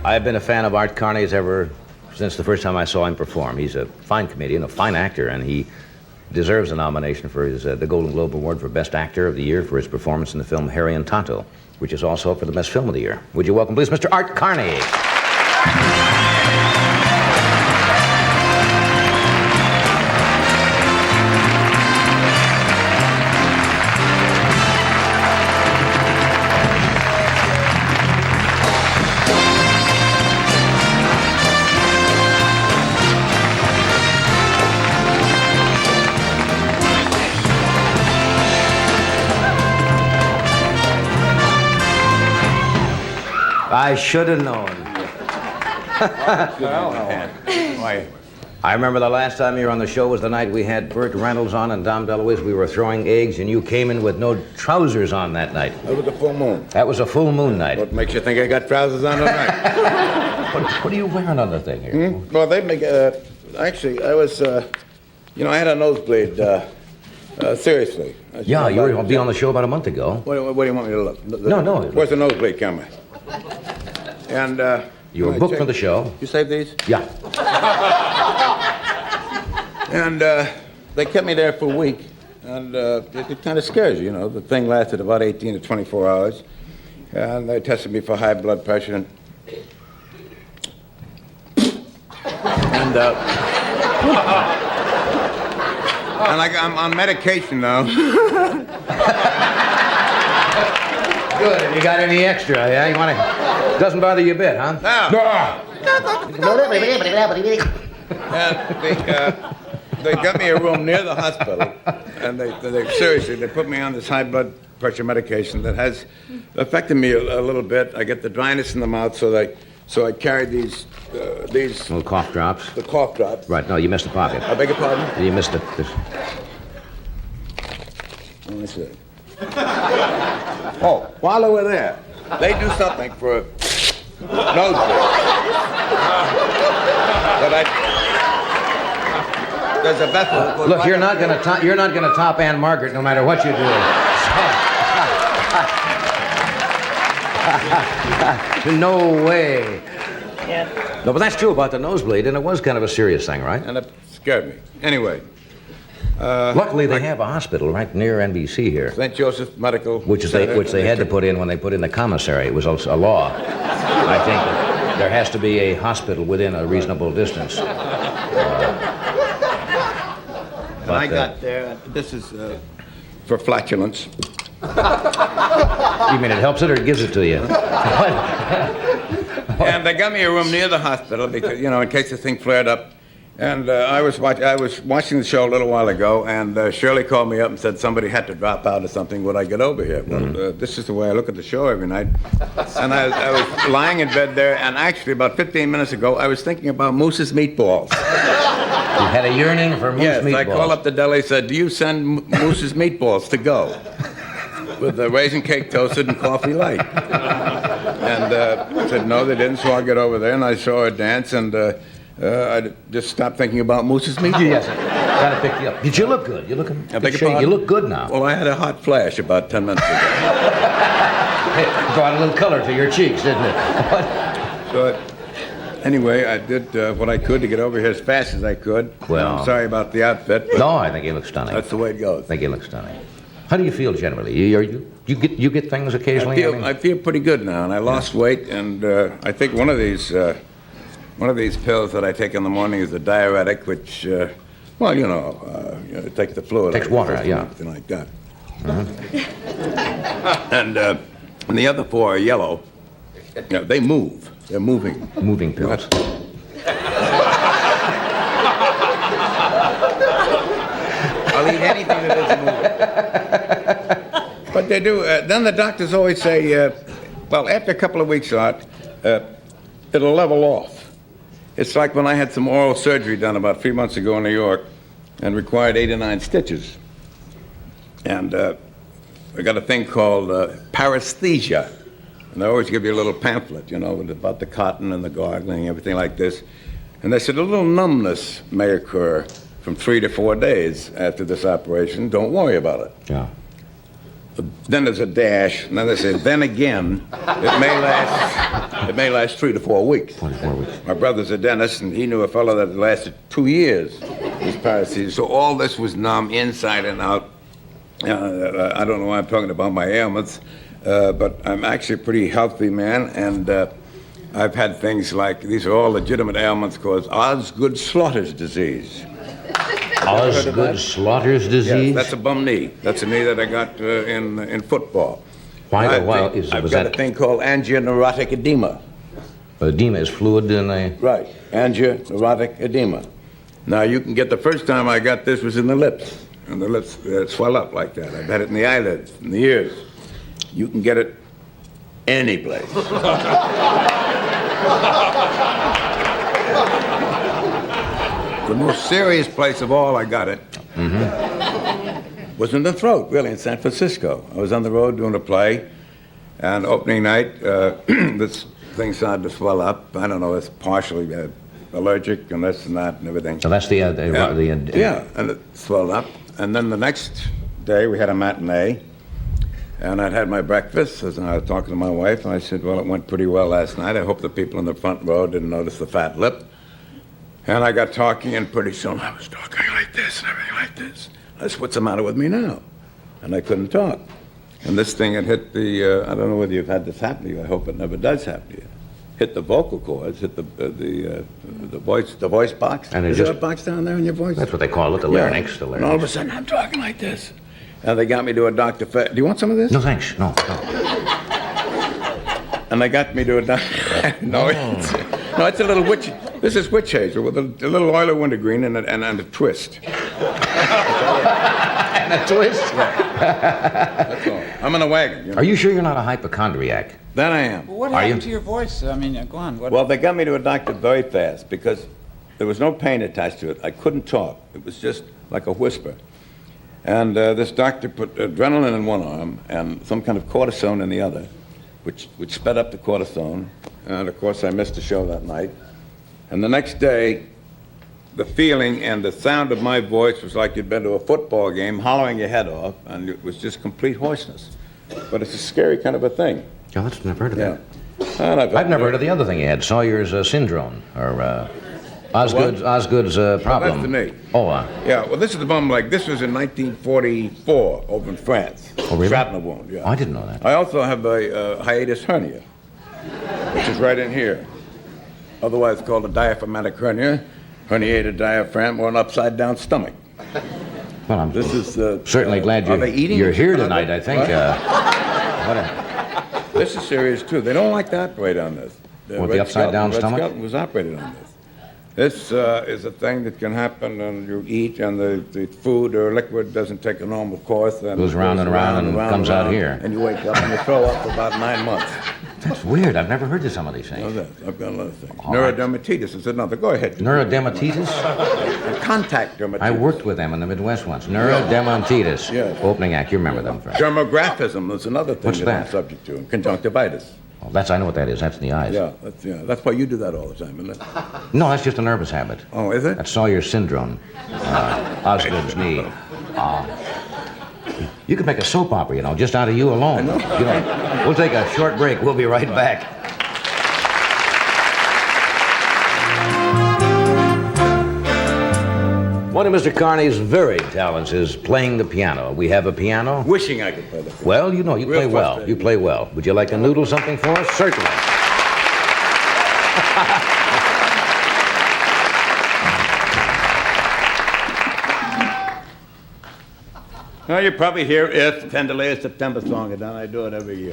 I've been a fan of Art Carney's ever since the first time I saw him perform. He's a fine comedian, a fine actor, and he deserves a nomination for his, the Golden Globe Award for Best Actor of the Year for his performance in the film Harry and Tonto, which is also up for the Best Film of the Year. Would you welcome, please, Mr. Art Carney? I should have known. Why? I remember the last time you were on the show was the night we had Burt Reynolds on and Dom DeLuise. We were throwing eggs, and you came in with no trousers on that night. That was a full moon. That was a full moon night. What makes you think I got trousers on tonight? What are you wearing on the thing here? Well, they make... actually, I was... I had a nosebleed. Seriously. Yeah, you were going to be on the show about a month ago. What do you want me to look? No. Where's the nosebleed camera? And, you were booked for the show. You saved these? Yeah. And, they kept me there for a week. And, it kind of scares you, you know. The thing lasted about 18 to 24 hours. And they tested me for high blood pressure. And, I'm on medication now. Good. Have you got any extra? Yeah, you want to? Doesn't bother you a bit, huh? No. And they got me a room near the hospital, and they seriously, they put me on this high blood pressure medication that has affected me a little bit. I get the dryness in the mouth, so I carry these little cough drops. The cough drops. Right. No, you missed the pocket. I beg your pardon? You missed it. Let me see. Oh, while they were there, they do something for a nosebleed. But there's a vessel. Look, you're not going to top Ann Margaret no matter what you do. No way. Yeah. No, but that's true about the nosebleed, and it was kind of a serious thing, right? And it scared me. Anyway. Luckily, they have a hospital right near NBC here. St. Joseph Medical which they had to put in when they put in the commissary. It was also a law. I think that there has to be a hospital within a reasonable distance. When I got there, this is for flatulence. You mean it helps it or it gives it to you? And they got me a room near the hospital because, you know, in case the thing flared up. And I was watching the show a little while ago, and Shirley called me up and said somebody had to drop out or something. Would I get over here? Well, this is the way I look at the show every night. And I was lying in bed there, and actually about 15 minutes ago, I was thinking about Moose's meatballs. You had a yearning for Moose meatballs. Yes, I called up the deli and said, do you send Moose's meatballs to go? With the raisin cake toasted and coffee light. And I said, no, they didn't, so I'll get over there. And I saw her dance, and I just stopped thinking about Moose's meatballs. Yes, trying to pick you up. Did you look good? You look shape. You look good now. Well, I had a hot flash about 10 minutes ago. It brought a little color to your cheeks, didn't it? So, anyway, I did what I could to get over here as fast as I could. Well, I'm sorry about the outfit. No, I think you look stunning. That's the way it goes. I think you look stunning. How do you feel generally? You get things occasionally? I feel pretty good now, and I lost weight, and I think one of these pills that I take in the morning is a diuretic, which, it takes the fluid. Takes water, yeah. Something like that. And the other four are yellow. You know, they move. They're moving. Moving pills. I'll eat anything that isn't moving. But they do. Then the doctors always say, after a couple of weeks out, it'll level off. It's like when I had some oral surgery done about 3 months ago in New York and required 8 or 9 stitches. And I got a thing called paresthesia. And they always give you a little pamphlet, you know, about the cotton and the gargling and everything like this. And they said a little numbness may occur from 3 to 4 days after this operation. Don't worry about it. Yeah. then there's a dash, and then they say, then again, it may last 3 to 4 weeks. 24 weeks. My brother's a dentist, and he knew a fellow that lasted 2 years, his paresthesia. So all this was numb inside and out. I don't know why I'm talking about my ailments, but I'm actually a pretty healthy man, and I've had things like, these are all legitimate ailments called Osgood Slaughter's disease. Osgood Slaughter's disease? Yes, that's a bum knee. That's a knee that I got in football. Why? I've Was got that a thing called angioneurotic edema. edema is fluid in a... Right, angioneurotic edema. Now, you can get, the first time I got this was in the lips, and the lips swell up like that. I've had it in the eyelids, in the ears. You can get it any place. The most serious place of all I got it was in the throat, really, in San Francisco. I was on the road doing a play, and opening night, this thing started to swell up. I don't know, it's partially allergic and this and that and everything. So that's Yeah, and it swelled up. And then the next day, we had a matinee, and I'd had my breakfast, and I was talking to my wife, and I said, well, it went pretty well last night. I hope the people in the front row didn't notice the fat lip. And I got talking, and pretty soon I was talking like this and everything like this. I said, what's the matter with me now? And I couldn't talk. And this thing had hit the, I don't know whether you've had this happen to you. I hope it never does happen to you. Hit the vocal cords, hit the voice box. And it Is just- there a box down there in your voice? That's what they call it, the larynx. The And all of a larynx. sudden, I'm talking like this. And they got me to a doctor. Do you want some of this? No, thanks. No. And they got me to a doctor. No, it's a little witch. This is witch hazel with a little oil of wintergreen and a twist. And a twist? That's all. I'm in a wagon. You know? Are you sure you're not a hypochondriac? That I am. Well, what Are happened you? to your voice? I mean, go on. What? Well, they got me to a doctor very fast because there was no pain attached to it. I couldn't talk. It was just like a whisper. And this doctor put adrenaline in one arm and some kind of cortisone in the other, which sped up the cortisone. And of course, I missed the show that night. And the next day, the feeling and the sound of my voice was like you'd been to a football game, hollering your head off, and it was just complete hoarseness. But it's a scary kind of a thing. Oh, that's never heard of Yeah. that. And I've never heard of the other thing you had, Sawyer's syndrome, or Osgood's problem. That's the knee. Oh, Yeah, well, this is the bum, like, this was in 1944 over in France. Oh, really? Shrapnel wound, yeah. I didn't know that. I also have a hiatus hernia, which is right in here. Otherwise called a diaphragmatic hernia, herniated diaphragm, or an upside-down stomach. Well, I'm This is certainly glad are they eating you're it? here tonight, I think. This is serious, too. They don't like to operate on this. What, the upside-down stomach? Red Skelton was operated on this. This is a thing that can happen when you eat and the food or liquid doesn't take a normal course. And Goes round and round and comes out here. And you wake up and you throw up for about 9 months. That's weird. I've never heard of some of these Know things. that. I've got another thing. All right. Neurodermatitis is another. Go ahead. Neurodermatitis? And contact dermatitis. I worked with them in the Midwest once. Neurodermatitis. Yes. Opening act. You remember them, Frank? Dermographism is another thing What's that that? I'm subject to. And conjunctivitis. Oh, I know what that is. That's in the eyes. Yeah, that's why you do that all the time, isn't it? No, that's just a nervous habit. Oh, is it? That's Sawyer's syndrome. Osgood's knee. You could make a soap opera, just out of you alone. We'll take a short break. We'll be right back. One of Mr. Carney's very talents is playing the piano. We have a piano. Wishing I could play the piano. Well, you Real play well. frustrating. You play well. Would you like to noodle something for us? Certainly. Well, you probably hear If Tenderly a September Song, and then I do it every year.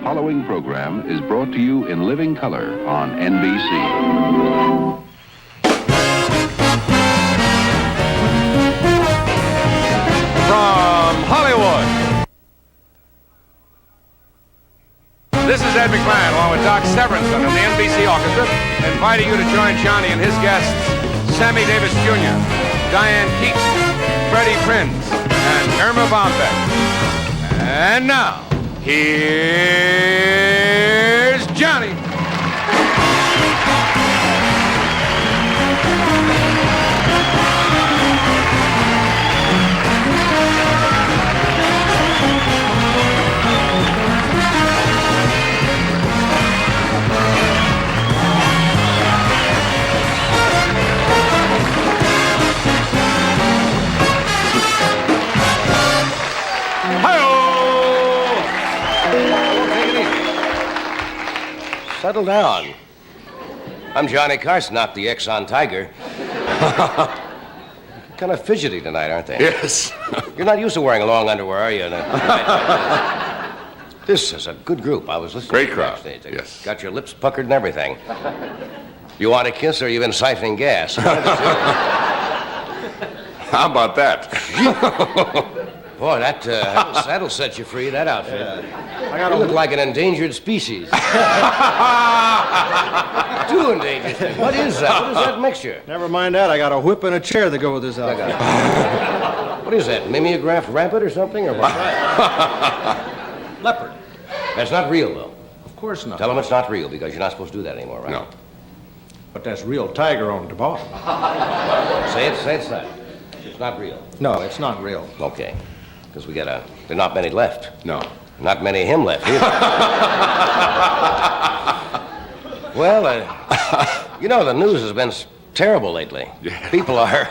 following program is brought to you in living color on NBC. From Hollywood, this is Ed McMahon along with Doc Severinsen and the NBC Orchestra, inviting you to join Johnny and his guests, Sammy Davis Jr., Diane Keaton, Freddie Prinze, and Irma Bombeck. And now, here's Johnny. Settle down. I'm Johnny Carson, not the Exxon Tiger. Kind of fidgety tonight, aren't they? Yes. You're not used to wearing long underwear, are you? This is a good group. I was listening. Great to crowd. backstage. They Yes. Got your lips puckered and everything. You want a kiss, or you been siphoning gas? How about that? Boy, that'll set you free. That outfit. You look like an endangered species. Two endangered species. What is that? What is that mixture? Never mind that. I got a whip and a chair that go with this outfit. What is that? Mimeographed rabbit or something, or what? Leopard. That's not real, though. Of course not. Tell them it's not real, because you're not supposed to do that anymore, right? No. But that's real tiger on the bottom. Say it's not. It's not real. No, it's not real. Okay. Because there are not many left. No. Not many of him left either. Well, the news has been terrible lately. Yeah. People are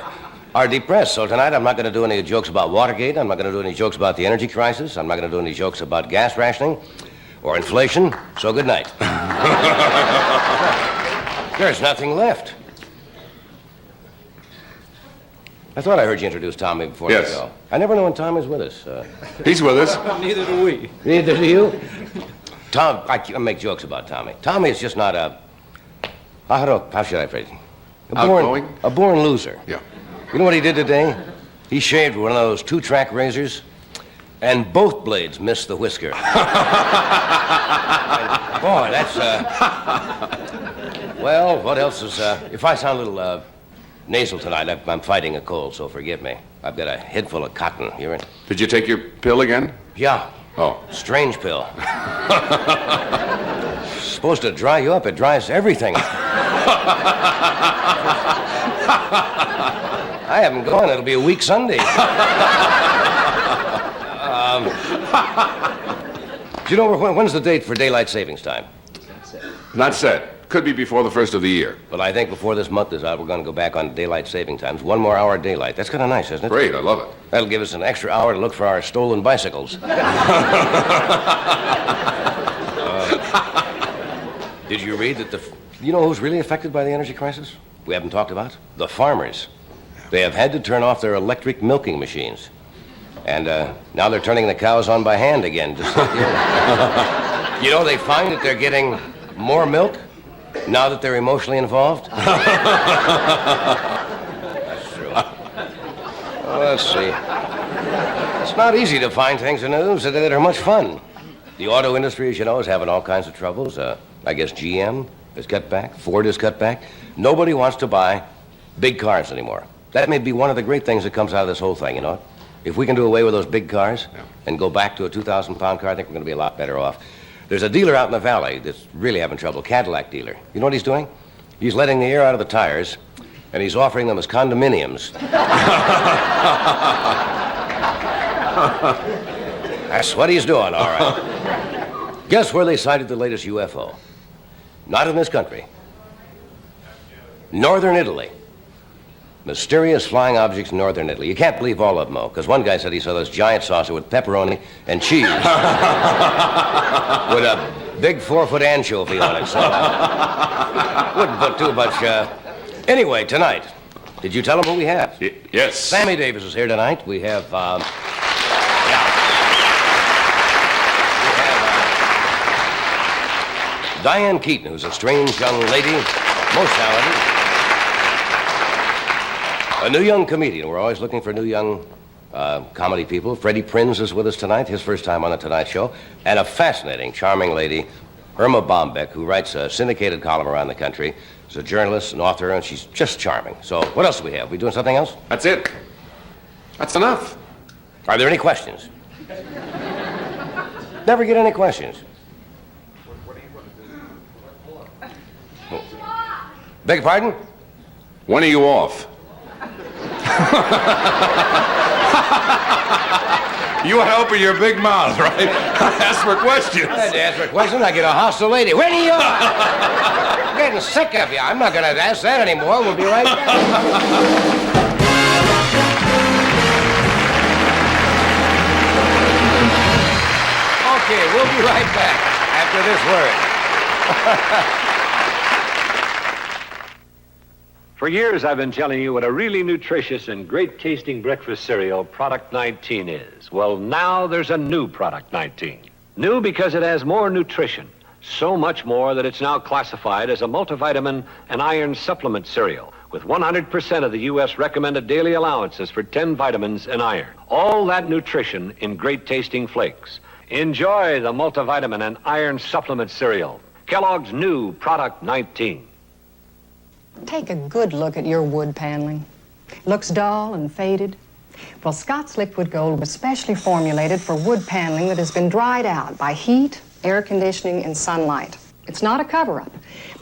depressed. So tonight I'm not going to do any jokes about Watergate. I'm not going to do any jokes about the energy crisis. I'm not going to do any jokes about gas rationing or inflation. So good night. There's nothing left. I thought I heard you introduce Tommy before Yes. the show. I never know when Tommy's with us. He's with us. Neither do we. Neither do you? Tom, I make jokes about Tommy. Tommy is just not how should I phrase it? Outgoing? A born loser. Yeah. You know what he did today? He shaved one of those two-track razors, and both blades missed the whisker. And, boy, that's, well, what else is, if I sound a little, nasal tonight, I'm fighting a cold, so forgive me. I've got a head full of cotton. Hear it? Did you take your pill again? Yeah. Oh. Strange pill. Supposed to dry you up. It dries everything. I haven't gone. It'll be a week Sunday. Do you know when's the date for daylight savings time? Not set. Could be before the first of the year. Well, I think before this month is out, we're going to go back on daylight saving times. 1 more hour of daylight. That's kind of nice, isn't it? Great, I love it. That'll give us an extra hour to look for our stolen bicycles. Did you read that you know who's really affected by the energy crisis? We haven't talked about? The farmers. They have had to turn off their electric milking machines. And now they're turning the cows on by hand again. Just like you know, they find that they're getting more milk now that they're emotionally involved. That's true. Well, let's see. It's not easy to find things in the news that are much fun. The auto industry, as you know, is having all kinds of troubles. I guess GM has cut back. Ford has cut back. Nobody wants to buy big cars anymore. That may be one of the great things that comes out of this whole thing, you know. If we can do away with those big cars and go back to a 2,000-pound car, I think we're going to be a lot better off. There's a dealer out in the valley that's really having trouble, Cadillac dealer. You know what he's doing? He's letting the air out of the tires, and he's offering them as condominiums. That's what he's doing, all right. Guess where they sighted the latest UFO? Not in this country. Northern Italy. Mysterious flying objects in northern Italy. You can't believe all of them, though, because one guy said he saw this giant saucer with pepperoni and cheese with a big 4-foot anchovy on it. So wouldn't put too much. Anyway, tonight, did you tell him who we have? Yes. Sammy Davis is here tonight. We have Diane Keaton, who's a strange young lady, most talented. A new young comedian. We're always looking for new young comedy people. Freddie Prinz is with us tonight, his first time on The Tonight Show. And a fascinating, charming lady, Irma Bombeck, who writes a syndicated column around the country. She's a journalist, an author, and she's just charming. So what else do we have? We doing something else? That's it. That's enough. Are there any questions? Never get any questions. Beg your pardon? When are you off? You want to open your big mouth, right? Ask for questions. I had to ask for a question. I get a hostile lady. When are you off? I'm getting sick of you. I'm not going to ask that anymore. We'll be right back. Okay, we'll be right back after this word. For years, I've been telling you what a really nutritious and great-tasting breakfast cereal Product 19 is. Well, now there's a new Product 19. New because it has more nutrition. So much more that it's now classified as a multivitamin and iron supplement cereal with 100% of the U.S. recommended daily allowances for 10 vitamins and iron. All that nutrition in great-tasting flakes. Enjoy the multivitamin and iron supplement cereal. Kellogg's new Product 19. Take a good look at your wood paneling. Looks dull and faded. Well, Scott's Liquid Gold was specially formulated for wood paneling that has been dried out by heat, air conditioning, and sunlight. It's not a cover-up,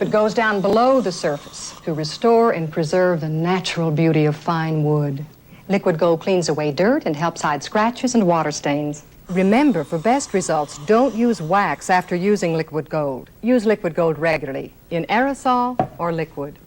but goes down below the surface to restore and preserve the natural beauty of fine wood. Liquid Gold cleans away dirt and helps hide scratches and water stains. Remember, for best results, don't use wax after using Liquid Gold. Use Liquid Gold regularly, in aerosol or liquid.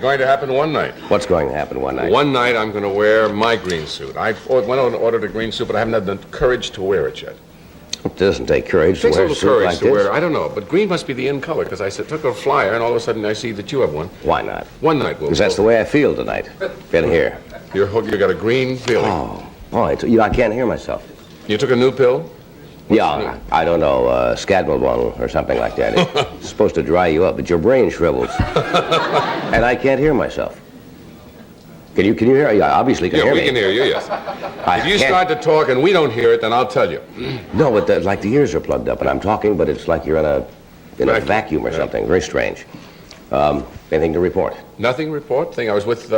Going to happen one night. What's going to happen one night? One night I'm going to wear my green suit. I went out and ordered a green suit, but I haven't had the courage to wear it yet. It doesn't take courage It to takes a wear a little suit courage like to this. wear. I don't know, but green must be the in color because I took a flyer and all of a sudden I see that you have one. Why not? One night we'll Because that's the way I feel tonight. Get here. You got a green feeling. Oh, all right. I can't hear myself. You took a new pill? Yeah, I don't know, Scadwell one or something like that. It's supposed to dry you up, but your brain shrivels. And I can't hear myself. Can you hear? Yeah, obviously can Yeah, hear we me. can hear you, yes. If you can't- start to talk and we don't hear it, then I'll tell you. No, but like the ears are plugged up and I'm talking, but it's like you're in a vacuum or something. Very strange. Anything to report? Nothing to report. I was with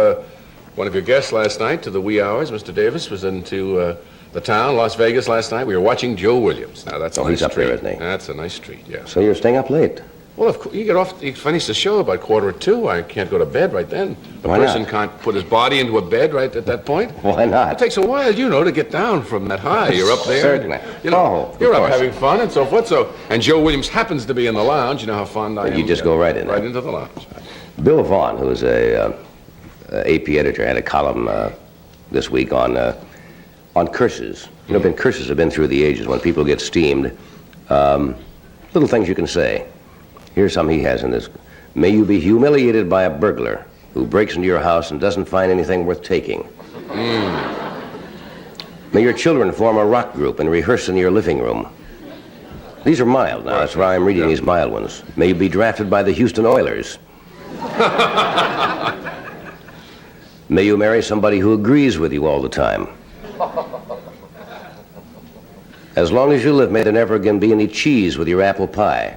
one of your guests last night to the wee hours. Mr. Davis was into the town, Las Vegas, last night. We were watching Joe Williams. Now, that's a nice he's up treat. there, isn't he? That's a nice treat, yes. So you're staying up late? Well, if you get off, you finish the show about 1:45. I can't go to bed right then. The Why person not? can't put his body into a bed right at that point. Why not? It takes a while, to get down from that high. You're up there. Certainly. Of You're up course. having fun and so forth. And Joe Williams happens to be in the lounge. You know how fond I am. You just go right in there. Right into the lounge. Bill Vaughn, who is a AP editor, had a column this week on curses. Curses have been through the ages when people get steamed. Little things you can say. Here's some he has in this. May you be humiliated by a burglar who breaks into your house and doesn't find anything worth taking. May your children form a rock group and rehearse in your living room. These are mild now. That's why I'm reading these mild ones. May you be drafted by the Houston Oilers. May you marry somebody who agrees with you all the time. As long as you live, may there never again be any cheese with your apple pie.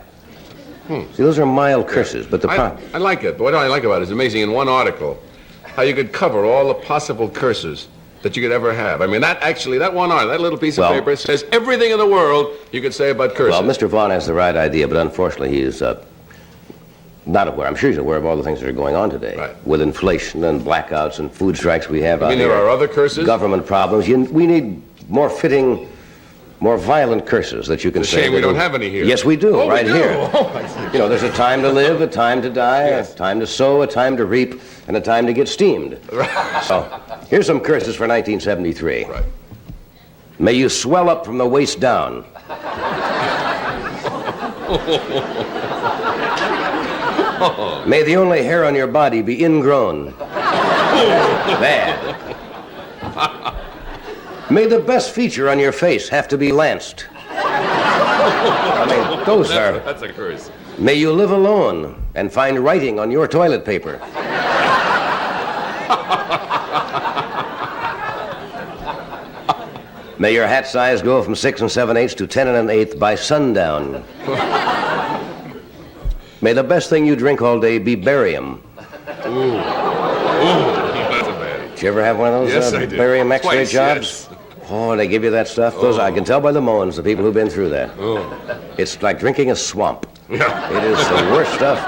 See, those are mild curses, but the I like it, but what I like about it is amazing in one article how you could cover all the possible curses that you could ever have. I mean, that one article, that little piece of paper says everything in the world you could say about curses. Well, Mr. Vaughn has the right idea, but unfortunately he is not aware. I'm sure he's aware of all the things that are going on today. Right. With inflation and blackouts and food strikes we have out mean here. there are other curses? Government problems. We need more fitting, more violent curses that you can It's a say. shame we don't have any here. Yes, we do, Oh, right we do? here. Oh, I see. You know, there's a time to live, a time to die, Yes. a time to sow, a time to reap, and a time to get steamed. Right. So, here's some curses for 1973. Right. May you swell up from the waist down. May the only hair on your body be ingrown. Bad. May the best feature on your face have to be lanced. I mean, those are... That's a curse. May you live alone and find writing on your toilet paper. May your hat size go from 6 7/8 to 10 1/8 by sundown. May the best thing you drink all day be barium. Ooh, that's a bad. Did you ever have one of those Yes, I did. barium X-ray Twice, jobs? yes. Oh, they give you that stuff? Those, I can tell by the moans, the people who've been through that. Oh. It's like drinking a swamp. Yeah. It is the worst stuff.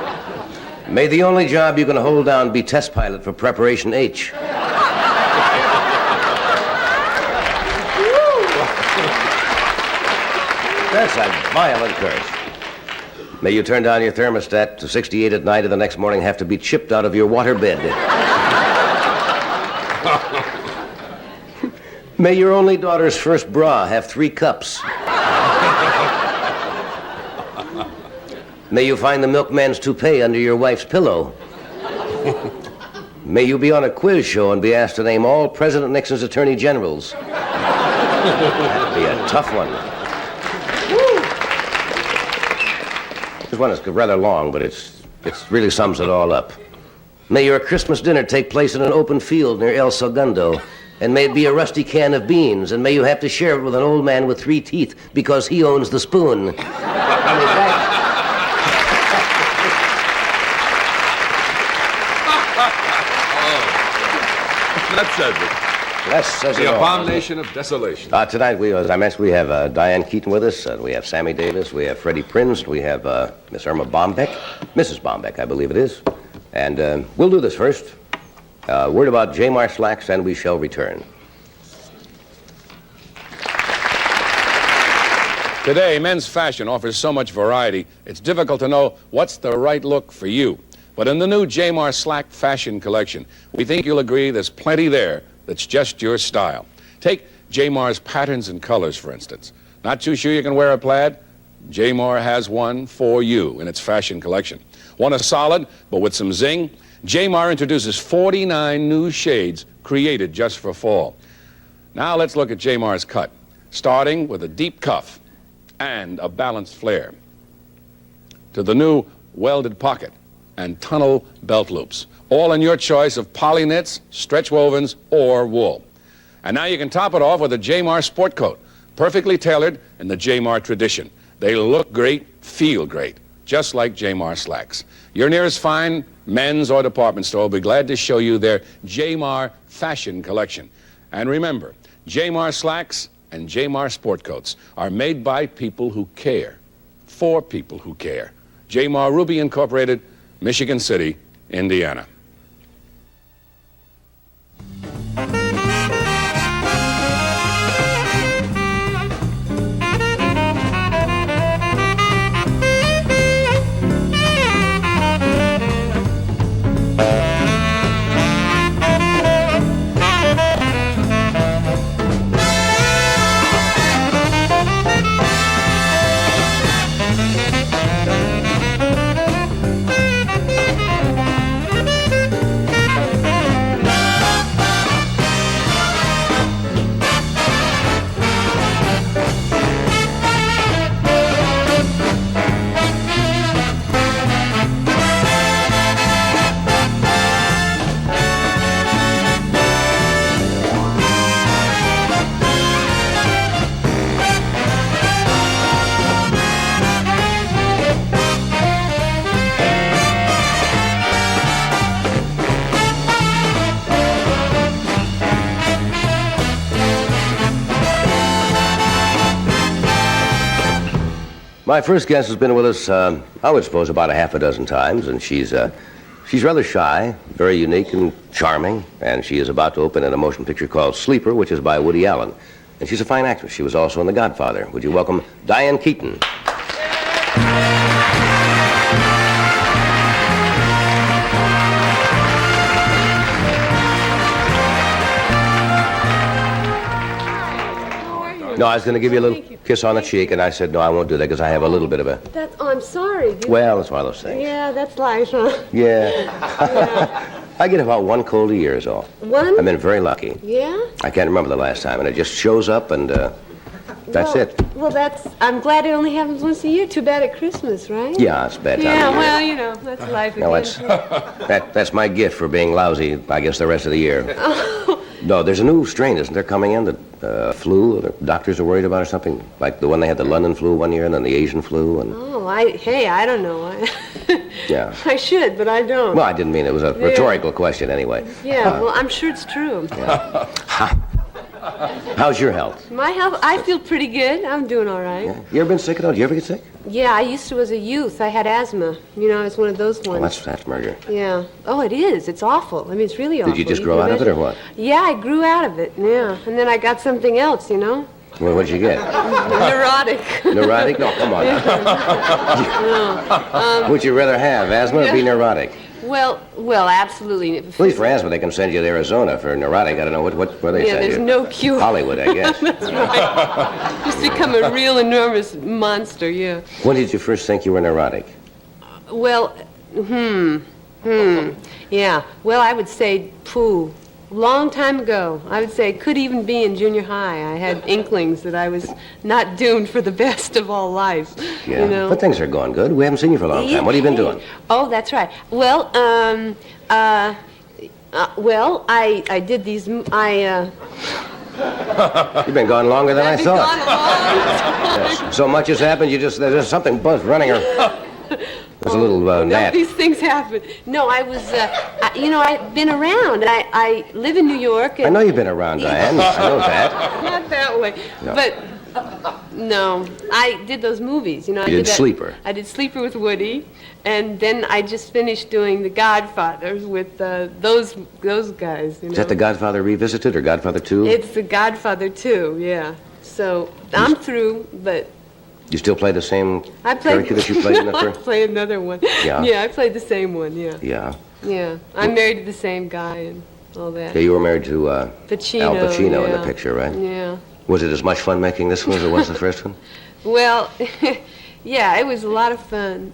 May the only job you can hold down be test pilot for Preparation H. That's a violent curse. May you turn down your thermostat to 68 at night and the next morning have to be chipped out of your water bed. May your only daughter's first bra have 3 cups. May you find the milkman's toupee under your wife's pillow. May you be on a quiz show and be asked to name all President Nixon's attorney generals. That'd be a tough one. This one is rather long, but it really sums it all up. May your Christmas dinner take place in an open field near El Segundo, and may it be a rusty can of beans, and may you have to share it with an old man with 3 teeth because he owns the spoon. That says it. That says it The all. abomination of desolation. Tonight, as I mentioned, we have Diane Keaton with us. We have Sammy Davis. We have Freddie Prinze. We have Miss Irma Bombeck. Mrs. Bombeck, I believe it is. And we'll do this first. Word about J-Mar slacks, and we shall return. Today, men's fashion offers so much variety, it's difficult to know what's the right look for you. But in the new J-Mar Slack fashion collection, we think you'll agree there's plenty there that's just your style. Take J-Mar's patterns and colors, for instance. Not too sure you can wear a plaid? J-Mar has one for you in its fashion collection. Want a solid, but with some zing? J-Mar introduces 49 new shades created just for fall. Now let's look at J-Mar's cut, starting with a deep cuff and a balanced flare, to the new welded pocket and tunnel belt loops, all in your choice of poly knits, stretch wovens, or wool. And now you can top it off with a J-Mar sport coat, perfectly tailored in the J-Mar tradition. They look great, feel great, just like J-Mar slacks. Your nearest fine men's or department store will be glad to show you their J-Mar fashion collection. And remember, J-Mar slacks and J-Mar sport coats are made by people who care, for people who care. J-Mar Ruby Incorporated, Michigan City, Indiana. My first guest has been with us, I would suppose, about a half a dozen times, and she's rather shy, very unique and charming, and she is about to open in a motion picture called Sleeper, which is by Woody Allen. And she's a fine actress. She was also in The Godfather. Would you welcome Diane Keaton? No, I was going to give you a little kiss on the cheek, and I said, no, I won't do that because I have a little bit of a... Oh, I'm sorry. Well, it's one of those things. Yeah, that's life, huh? Yeah. I get about one cold a year is all. One? I've been very lucky. Yeah? I can't remember the last time, and it just shows up, and that's it. Well, I'm glad it only happens once a year. Too bad at Christmas, right? Yeah, it's a bad time Yeah, of year. well, you know, that's life again. No, that's my gift for being lousy, I guess, the rest of the year. No, there's a new strain, isn't there, coming in, the flu, the doctors are worried about or something? Like the one they had the London flu one year and then the Asian flu. And Oh, I don't know. yeah. I should, but I don't. Well, I didn't mean it. It was a rhetorical question anyway. Yeah, well, I'm sure it's true. How's your health? My health, I feel pretty good. I'm doing all right. Yeah. You ever been sick at all? Did you ever get sick? Yeah, I used to as a youth. I had asthma. You know, it's one of those ones. Oh, that's murder. Yeah. Oh, it is. It's awful. I mean, it's really awful. Did you just grow out of it or what? Yeah, I grew out of it, yeah. And then I got something else, you know? Well, what'd you get? Neurotic. Neurotic? No, come on. Would you rather have asthma or be neurotic? Well, absolutely. At least for asthma, they can send you to Arizona. For neurotic, I don't know where they Yeah, send you. there's no cure. Hollywood, I guess. That's right. Just become a real enormous monster, yeah. When did you first think you were neurotic? Well, yeah. Well, I would say, long time ago. I would say it could even be in junior high. I had inklings that I was not doomed for the best of all life. Yeah, You know? but things are going good. We haven't seen you for a long time. What have you been doing? Oh, that's right. Well, I did these. You've been gone longer than I I've been thought. gone a long time. Yes. So much has happened. There's something buzz running around. There's a little gnat. These things happen. No, I was, I've been around. I live in New York. And I know you've been around, Diane. I know that. Not that way. No. But, no, I did those movies, you know. You did Sleeper. I did Sleeper with Woody, and then I just finished doing The Godfather with those guys, you know. Is that The Godfather Revisited or Godfather 2? It's The Godfather 2, yeah. So, I'm through, but... You still play the same I played, character that you played in the I first? play another one. Yeah. Yeah, I played the same one, yeah. Yeah. Yeah. I'm married to the same guy and all that. Yeah, you were married to Pacino, Al Pacino in yeah. the picture, right? Yeah. Was it as much fun making this one as it was the first one? Well, yeah, it was a lot of fun.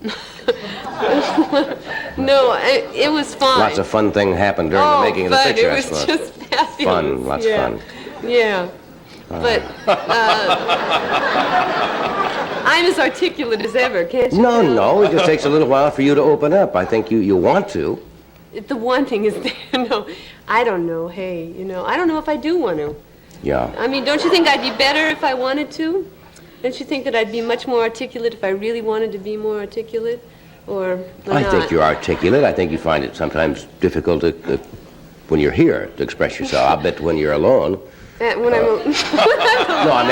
No, it was fun. Lots of fun things happened during the making of the picture, I It suppose. was just fabulous. Fun, lots of fun. Yeah. But I'm as articulate as ever, can't you tell? No, it just takes a little while for you to open up. I think you want to. The one thing is there. No, I don't know. Hey, you know, I don't know if I do want to. Yeah. I mean, don't you think I'd be better if I wanted to? Don't you think that I'd be much more articulate if I really wanted to be more articulate? Or I not? think you're articulate. I think you find it sometimes difficult when you're here to express yourself. I bet when you're alone. When I'm... No, I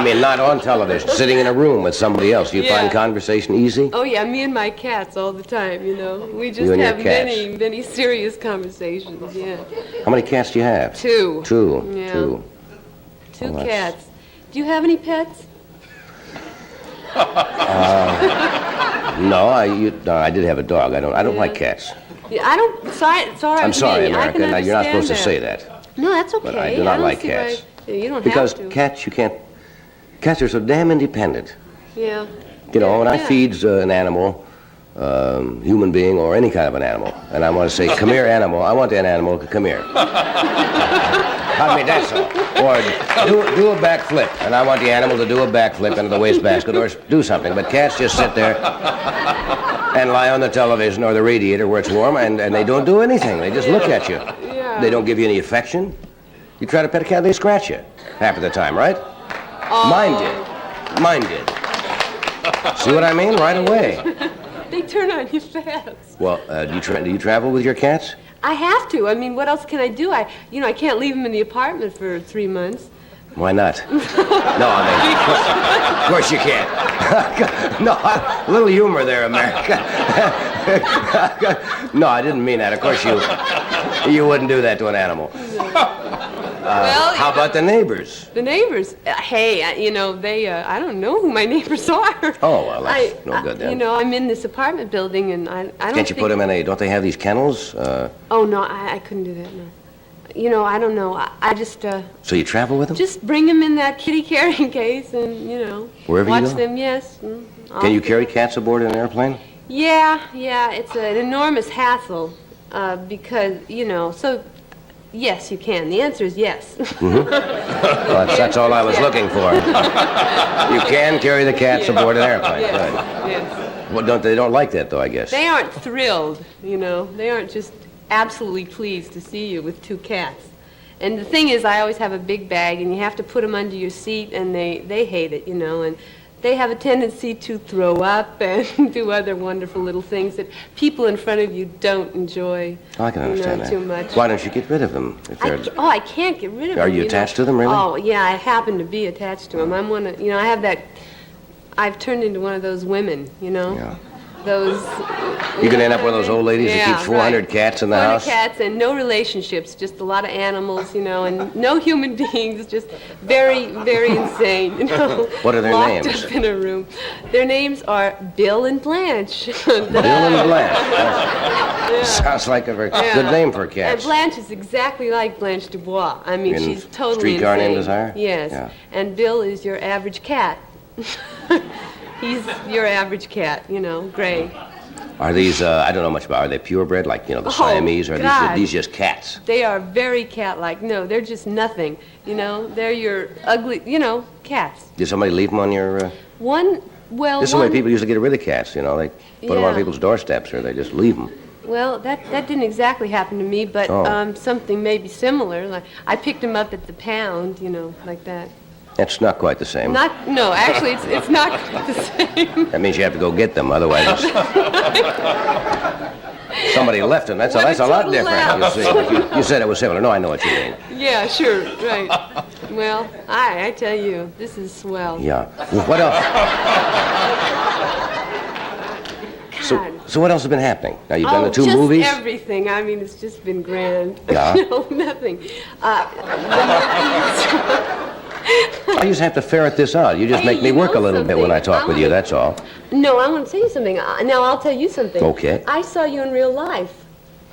meant not on television. Sitting in a room with somebody else. You Yeah. find conversation easy? Oh, yeah, me and my cats all the time, you know. We just You and your have cats. many serious conversations, yeah. How many cats do you have? Two. Two. Yeah. Two. Two Well, that's- cats. Do you have any pets? No, I did have a dog. I don't like cats. Yeah, I don't... Sorry, I'm sorry, I America. can Now, you're not supposed to understand say that. that. No, that's okay. But I do not don't like see why- cats. You don't Because have to. cats, you can't... Cats are so damn independent. Yeah. You know, when I Yeah. feed an animal, human being or any kind of an animal, and I want to say, come here, animal, I want that animal to come here. I mean, that's all. Or do a backflip, and I want the animal to do a backflip into the wastebasket or do something. But cats just sit there and lie on the television or the radiator where it's warm, and they don't do anything. They just look at you. Yeah. They don't give you any affection. You try to pet a cat, they scratch you half of the time, right? Oh. Mine did. See what I mean? Right away. They turn on you fast. Well, do you travel with your cats? I have to. I mean, what else can I do? I can't leave them in the apartment for 3 months. Why not? No, I mean, of course you can't. No, a little humor there, America. No, I didn't mean that. Of course you wouldn't do that to an animal. Well, How about the neighbors? the neighbors, you know, I don't know who my neighbors are. Oh, well, that's no good then. You know, I'm in this apartment building, and I don't Can't you put them in a, don't they have these kennels? Oh, no, I couldn't do that, no. You know, I don't know. I just, So you travel with them? just bring them in that kitty carrying case and, you know, Wherever you watch go? them, yes. Can you carry cats aboard an airplane? Yeah, it's an enormous hassle, because, you know, so, yes, you can. The answer is yes. Well, that's all I was looking for. You can carry the cats aboard an airplane. Yes, Good. yes. Well, they don't like that, though, I guess. They aren't thrilled, you know. They aren't just absolutely pleased to see you with 2 cats. And the thing is, I always have a big bag, and you have to put them under your seat, and they hate it, you know. And they have a tendency to throw up and do other wonderful little things that people in front of you don't enjoy. Oh, I can understand that. Too much. Why don't you get rid of them? If they're... I can't get rid of them. Are you attached to them, really? Oh, yeah, I happen to be attached to them. I'm one of, you know, I have that, I've turned into one of those women, you know. Yeah. Those... You can end up one of those old ladies that keeps 400 right. cats in the 400 house? cats and no relationships, just a lot of animals, you know, and no human beings, just very, very insane, you know. What are their locked names? Up in a room. Their names are Bill and Blanche. Bill and Blanche. Sounds like a very good name for a cat. And Blanche is exactly like Blanche Dubois. I mean, In she's totally Streetcar insane. Named Desire? Yes. Yeah. And Bill is your average cat. He's your average cat, you know, gray. Are these, I don't know much about, are they purebred, like, you know, the Siamese, or are God. these just cats? They are very cat-like. No, they're just nothing. You know, they're your ugly, you know, cats. Did somebody leave them on your, One, well, This is the way people usually get rid of cats, you know, they put them on Yeah. people's doorsteps, or they just leave them. Well, that didn't exactly happen to me, but Oh. something maybe similar. Like I picked him up at the pound, you know, like that. It's not quite the same. No, actually, it's not quite the same. That means you have to go get them, otherwise somebody left them. That's a lot total different, lapse. you see. You said it was similar. No, I know what you mean. Yeah, sure, right. Well, I tell you, this is swell. Yeah. Well, what else? So what else has been happening? Now, you've done the 2 just movies? everything. I mean, it's just been grand. Yeah? No, nothing. I just have to ferret this out. You just make me work a little bit when I talk with you, that's all. No, I want to tell you something. Now, I'll tell you something. Okay. I saw you in real life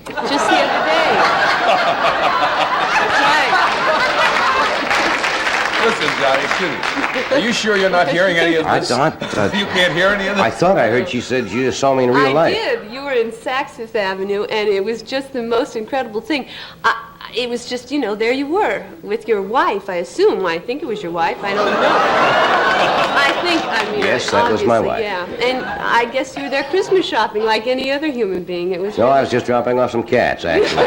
just the other day. That's right. Listen, Johnny, are you sure you're not hearing any of this? You can't hear any of this? I thought I heard she said you just saw me in real life. I did. You were in Saks Fifth Avenue, and it was just the most incredible thing. It was just, you know, there you were with your wife, I assume. Well, I think it was your wife. I don't know. Yes, that was my wife. Yeah, and I guess you were there Christmas shopping like any other human being. It was. No, I was just dropping off some cats, actually.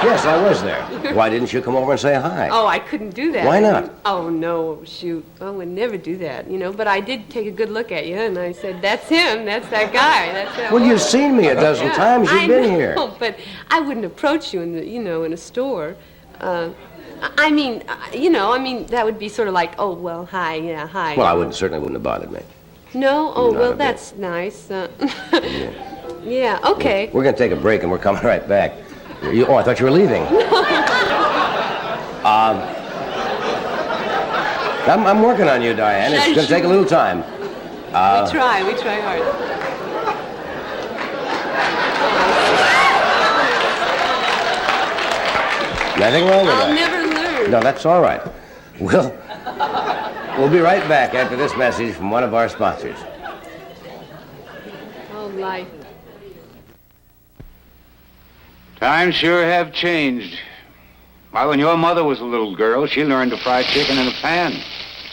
Yes, I was there. Why didn't you come over and say hi? Oh, I couldn't do that. Why not? Oh, no, shoot. I would never do that, you know. But I did take a good look at you, and I said, that's him. That's that guy. That's that Well, one." you've seen me a dozen times. You've been here. But I wouldn't approach you in the, you know, in a store. I mean, that would be sort of like, oh, well, hi, yeah, hi. Well, certainly wouldn't have bothered me. No? Oh, Not well, a bit. that's nice. Yeah, okay. We're going to take a break, and we're coming right back. Oh, I thought you were leaving. I'm working on you, Diane. It's going to take a little time. We try hard. Nothing wrong with I'll that. never learn. No, that's all right. We'll be right back after this message from one of our sponsors. Oh, life. Times sure have changed. Why, when your mother was a little girl, she learned to fry chicken in a pan.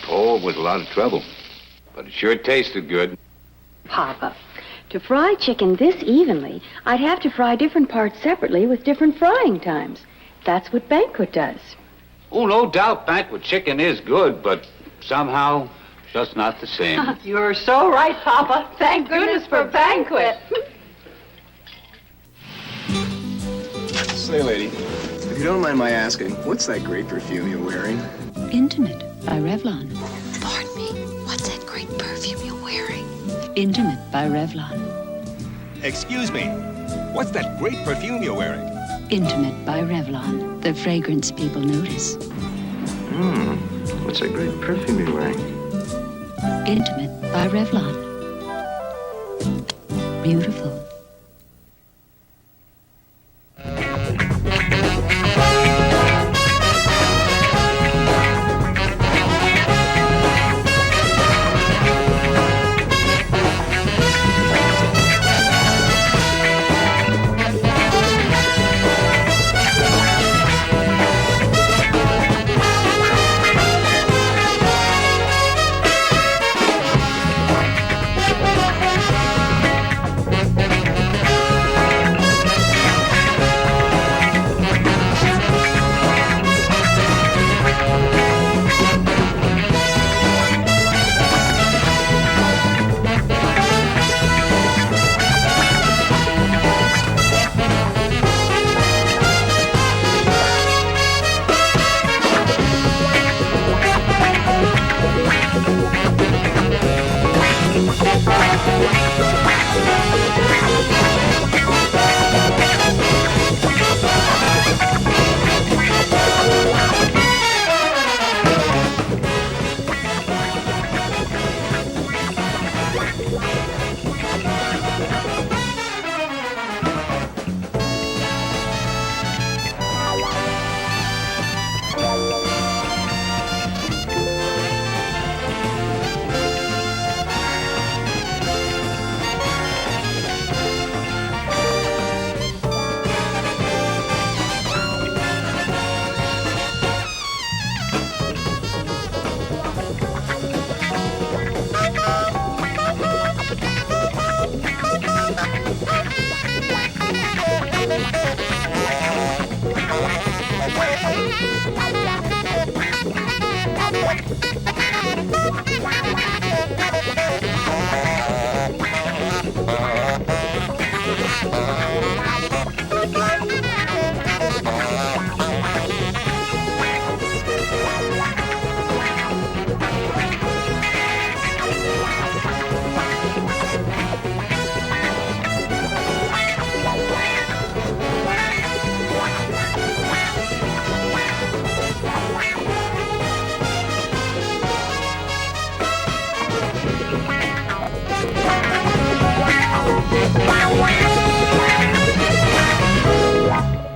Oh, it was a lot of trouble. But it sure tasted good. Papa, to fry chicken this evenly, I'd have to fry different parts separately with different frying times. That's what Banquet does. Oh, no doubt banquet chicken is good, but somehow just not the same. You're so right, Papa. Thank goodness for Banquet. Say, lady, if you don't mind my asking, what's that great perfume you're wearing? Intimate by Revlon. Pardon me, what's that great perfume you're wearing? Intimate by Revlon. Excuse me, what's that great perfume you're wearing? Intimate by Revlon. The fragrance people notice. What's that great perfume you're wearing? Intimate by Revlon. Beautiful.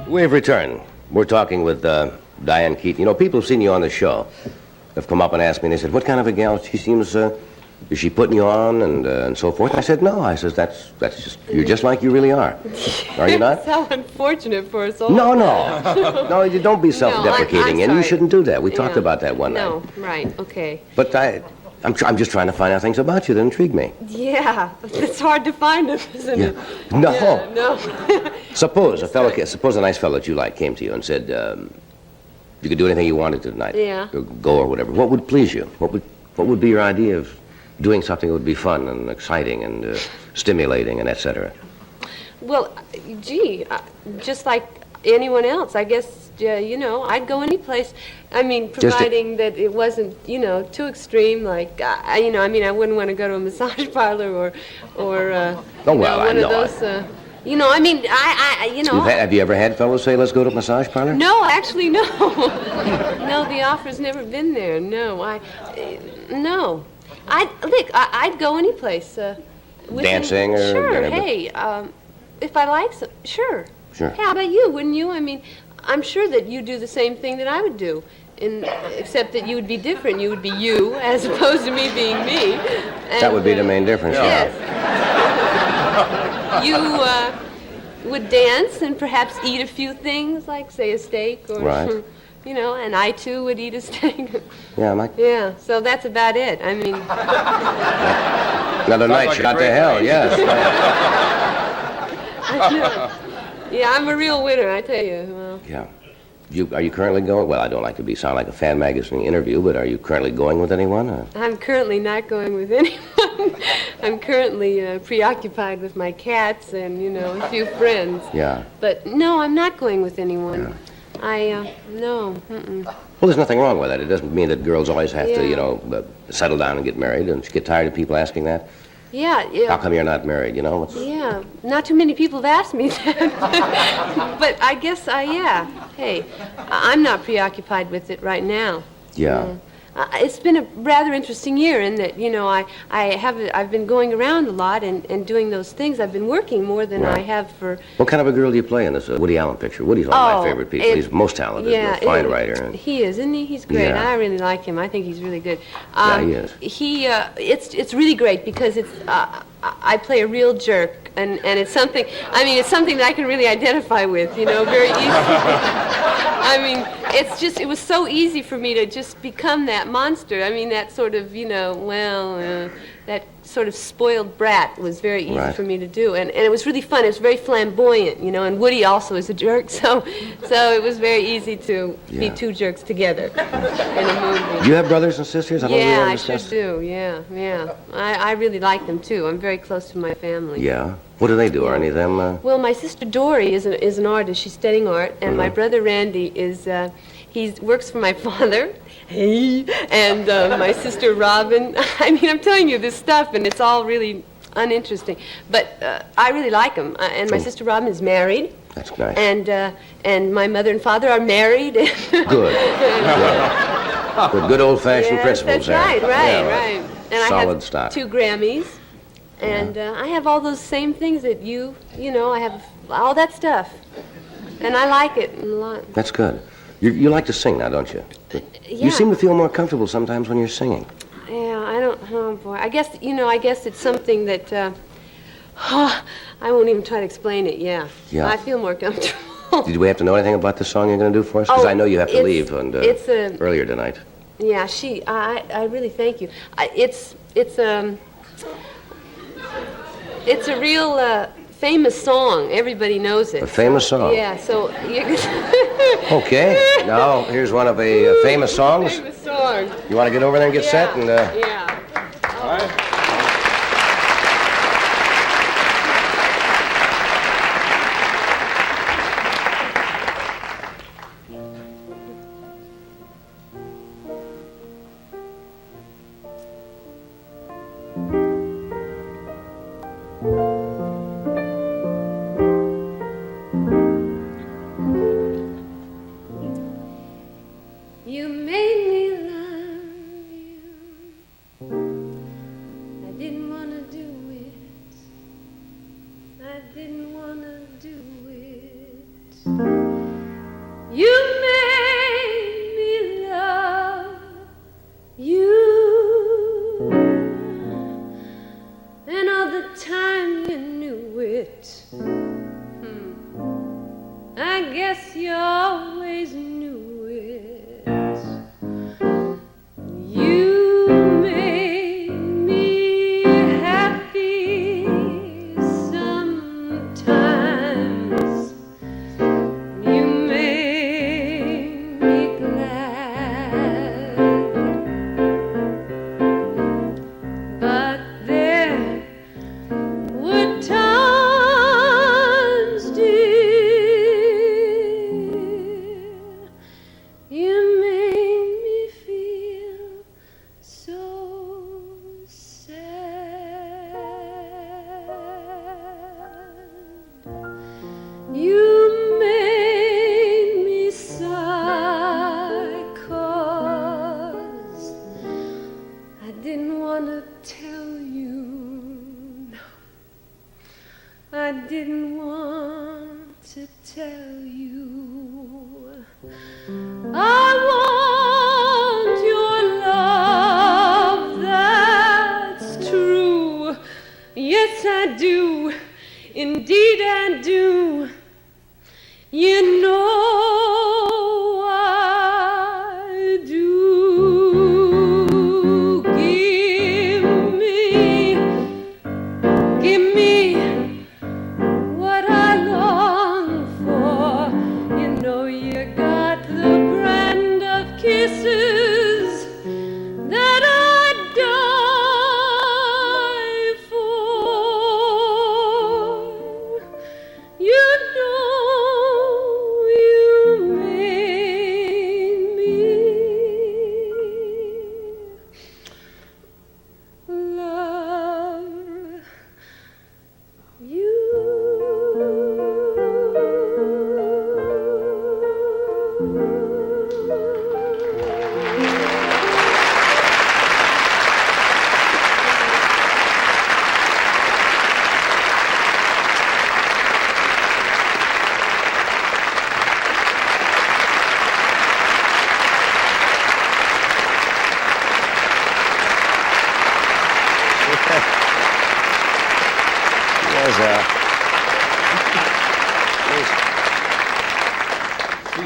We've returned. We're talking with Diane Keaton. You know, people who've seen you on the show have come up and asked me, and they said, what kind of a gal? She seems, is she putting you on and so forth? I said, no. I says, that's just, you're just like you really are. Are you not? It's so unfortunate for us all. No. No, you don't be self-deprecating, and you shouldn't do that. We talked about that one night. No, right, okay. But I'm just trying to find out things about you that intrigue me. Yeah, it's hard to find them, isn't it? No. Yeah, no. Suppose a nice fellow that you like came to you and said, you could do anything you wanted tonight. Yeah. Or go or whatever. What would please you? What would be your idea of doing something that would be fun and exciting and stimulating and et cetera? Well, gee, just like anyone else, I guess, you know, I'd go any place. I mean, providing that it wasn't, you know, too extreme, like, you know, I mean, I wouldn't want to go to a massage parlor or one of those, you know, I mean, you know. Have you ever had fellows say, let's go to a massage parlor? No, actually, no. No, the offer's never been there, no. No. I'd go any place. Dancing or? Sure, hey, if I like some, sure. Sure. Hey, how about you? Wouldn't you? I mean, I'm sure that you do the same thing that I would do, except that you would be different. You would be you, as opposed to me being me. And, that would be the main difference. Yes. You would dance and perhaps eat a few things, like, say, a steak or, right. You know, and I, too, would eat a steak. Yeah, Yeah, so that's about it. I mean... Another night shot to hell, yes. Yeah, I'm a real winner, I tell you. Well. Yeah. Are you currently going? Well, I don't like to sound like a fan magazine interview, but are you currently going with anyone? Or? I'm currently not going with anyone. I'm currently preoccupied with my cats and, you know, a few friends. Yeah. But no, I'm not going with anyone. Yeah. No. Mm-mm. Well, there's nothing wrong with that. It doesn't mean that girls always have to, Yeah. you know, settle down and get married. Don't you get tired of people asking that? Yeah, yeah. How come you're not married, you know? Yeah, not too many people have asked me that. But I guess yeah. Hey, I'm not preoccupied with it right now. Yeah. It's been a rather interesting year in that, you know, I've been going around a lot and doing those things. I've been working more than I have for... What kind of a girl do you play in this Woody Allen picture? Woody's one of my favorite people. He's most talented. Yeah, He's a fine writer. He is, isn't he? He's great. Yeah. I really like him. I think he's really good. Yeah, he is. It's really great because I play a real jerk, and it's something. I mean, it's something that I can really identify with. You know, very easy. I mean, it was so easy for me to just become that monster. I mean, that sort of, you know, that sort of spoiled brat was very easy for me to do, and it was really fun. It was very flamboyant, you know, and Woody also is a jerk, so it was very easy to be two jerks together in a movie. Do you have brothers and sisters? Yeah, I sure do. Yeah. I really like them too. I'm very close to my family. Yeah. What do they do? Are any of them? Well, my sister Dory is an artist. She's studying art, and my brother Randy he works for my father. And my sister Robin. I mean, I'm telling you this stuff, and it's all really uninteresting. But I really like them. And my sister Robin is married. That's nice. And my mother and father are married. Good. With good old-fashioned principles there. That's right. And Solid I have stock. 2 Grammys. And I have all those same things that you know, I have all that stuff. And I like it a lot. That's good. You like to sing now, don't you? Yeah. You seem to feel more comfortable sometimes when you're singing. Yeah, I don't, oh boy. I guess it's something that, I won't even try to explain it, yeah. I feel more comfortable. Did we have to know anything about the song you're going to do for us? Because I know you have to leave earlier tonight. Yeah, I really thank you. It's a real famous song. Everybody knows it. A famous song? Yeah, so... Okay, now here's one of a famous songs. Famous song. You want to get over there and get set? And, Yeah. All right. You made me love you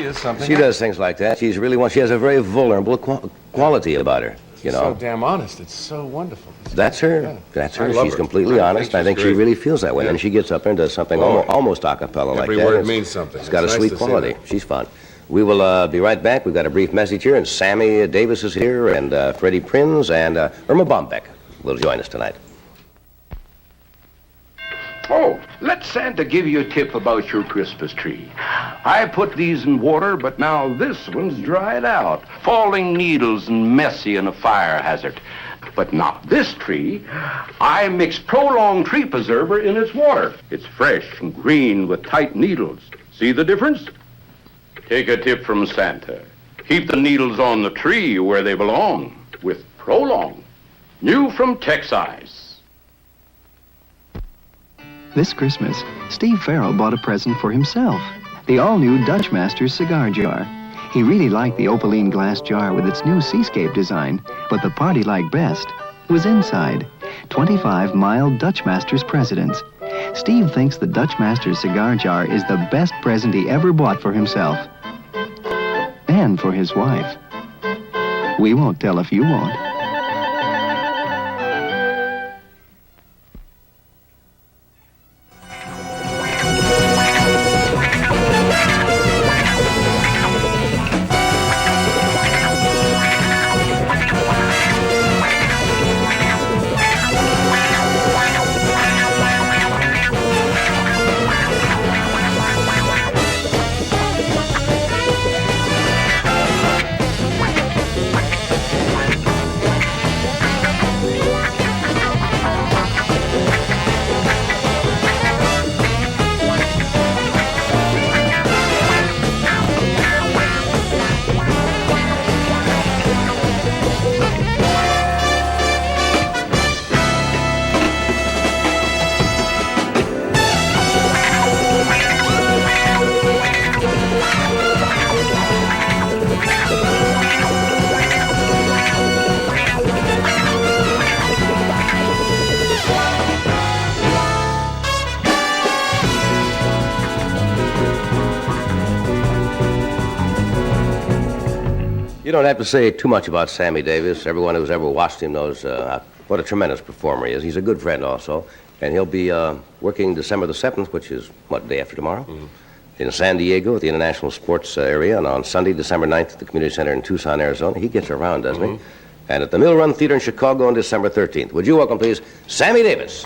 is something. She does things like that. She has a very vulnerable quality about her, you know. So damn honest. It's so wonderful. That's her. That's I her. love She's her. completely honest. I think she great. really feels that way. Yeah. And she gets up there and does something Boy. almost a cappella like that. Every word It's- means something. It's got It's a nice sweet to see quality. that. She's fun. We will be right back. We've got a brief message here, and Sammy Davis is here, and Freddie Prinz, and Irma Bombeck will join us tonight. Oh, let Santa give you a tip about your Christmas tree. I put these in water, but now this one's dried out. Falling needles and messy and a fire hazard. But not this tree. I mix Prolonged Tree Preserver in its water. It's fresh and green with tight needles. See the difference? Take a tip from Santa. Keep the needles on the tree where they belong with Prolong. New from Texeyes. This Christmas, Steve Farrell bought a present for himself. The all-new Dutch Masters cigar jar. He really liked the opaline glass jar with its new seascape design, but the part he liked best was inside. 25 mild Dutch Masters presidents. Steve thinks the Dutch Masters cigar jar is the best present he ever bought for himself. And for his wife. We won't tell if you won't. You don't have to say too much about Sammy Davis. Everyone who's ever watched him knows what a tremendous performer he is. He's a good friend also. And he'll be working December the 7th, which is, day after tomorrow? In San Diego at the International Sports area, and on Sunday, December 9th at the Community Center in Tucson, Arizona. He gets around, doesn't he? And at the Mill Run Theater in Chicago on December 13th. Would you welcome, please, Sammy Davis?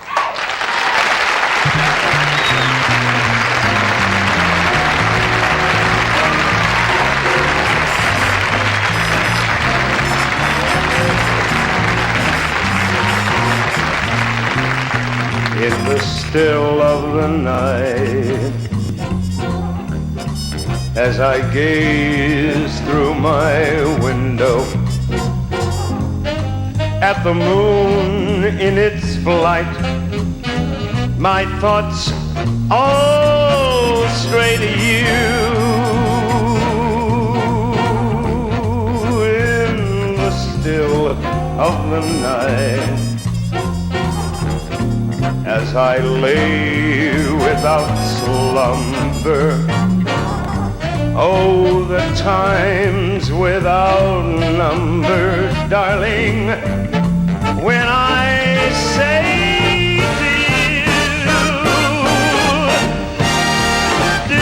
In the still of the night, as I gaze through my window at the moon in its flight, my thoughts all stray to you. In the still of the night, as I lay without slumber, oh, the times without number, darling, when I say to you, do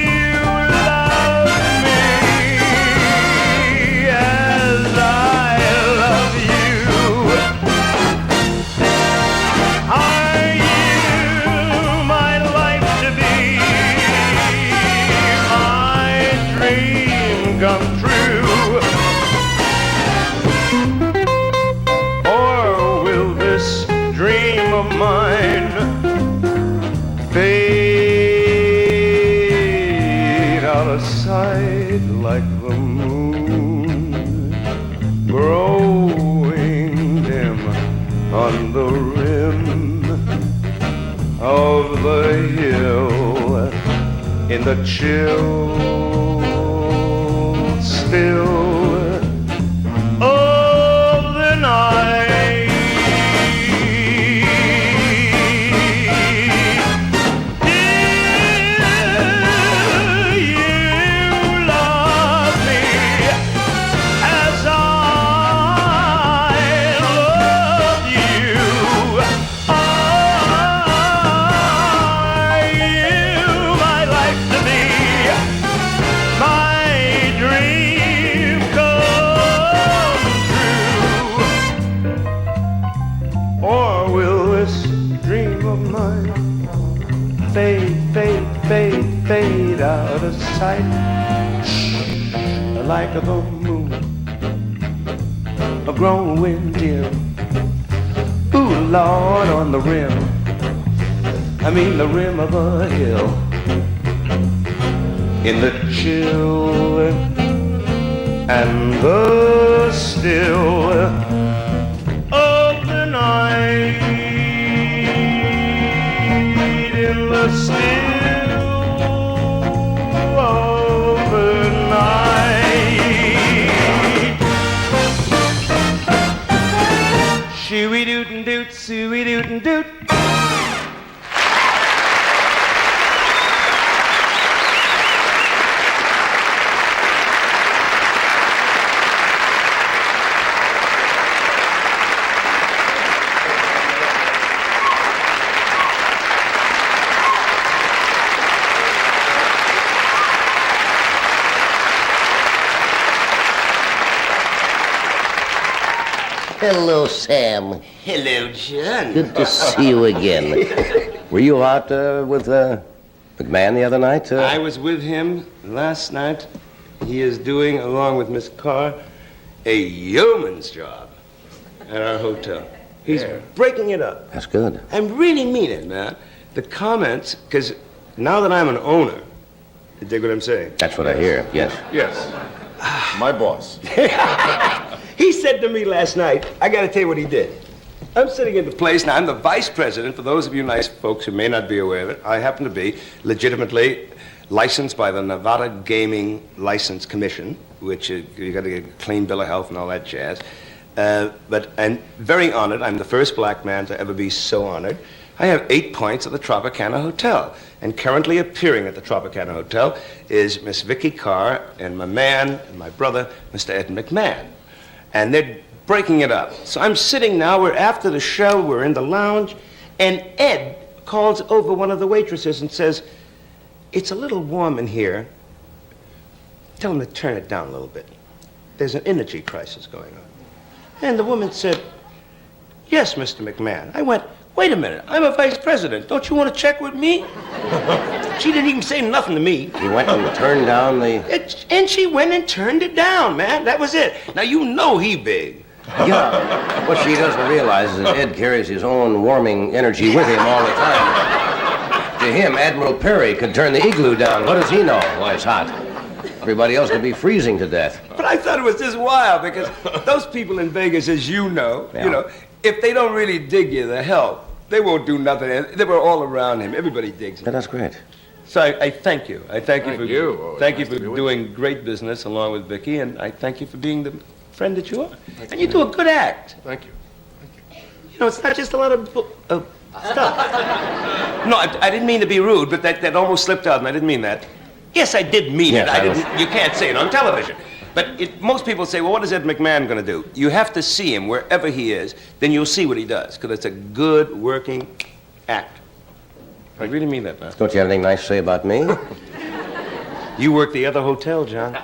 you love me as I love you? Are you my life to be, my dream come true? Or will this dream of mine fade out of sight like the moon growing dim on the rim of the hill in the chill still of the night? Do fade out of sight like the moon, a growing dim. Ooh, Lord, on the rim, I mean the rim of a hill, in the chill and the still of the night, in the still of the night. Shoo-wee-doot-and-doot, shoo-wee-doot-and-doot. Hello, Sam. Hello, John. Good to see you again. Were you out with McMahon the other night? I was with him last night. He is doing, along with Miss Carr, a yeoman's job at our hotel. He's breaking it up. That's good. I really mean it, man. The comments, because now that I'm an owner, you dig what I'm saying? That's what I hear, yes. Yes. My boss. He said to me last night, I got to tell you what he did. I'm sitting in the place, now I'm the vice president, for those of you nice folks who may not be aware of it. I happen to be legitimately licensed by the Nevada Gaming License Commission, which you got to get a clean bill of health and all that jazz. But I'm very honored. I'm the first black man to ever be so honored. I have 8 points at the Tropicana Hotel, and currently appearing at the Tropicana Hotel is Miss Vicky Carr and my man and my brother, Mr. Ed McMahon. And they're breaking it up. So I'm sitting now, we're after the show, we're in the lounge, and Ed calls over one of the waitresses and says, "It's a little warm in here. Tell them to turn it down a little bit. There's an energy crisis going on." And the woman said, "Yes, Mr. McMahon." I went, "Wait a minute, I'm a vice president. Don't you want to check with me?" She didn't even say nothing to me. He went and turned down the... And she went and turned it down, man. That was it. Now, you know he big. Yeah. What she doesn't realize is that Ed carries his own warming energy with him all the time. To him, Admiral Perry could turn the igloo down. What does he know? Why, it's hot. Everybody else could be freezing to death. But I thought it was just wild because those people in Vegas, as you know, if they don't really dig you the hell, they won't do nothing. They were all around him. Everybody digs him. Yeah, that's great. So I thank you. I thank you for Nice for to be with doing great business along with Vicky, and I thank you for being the friend that you are. And you do a good act. Thank you. You know, it's not just a lot of stuff. No, I didn't mean to be rude, but that almost slipped out, and I didn't mean that. Yes, I did mean Yes, it. You can't say it on television. But most people say, well, what is Ed McMahon going to do? You have to see him wherever he is, then you'll see what he does, because it's a good working act. I really mean that, man. Don't you have anything nice to say about me? You work the other hotel, John. What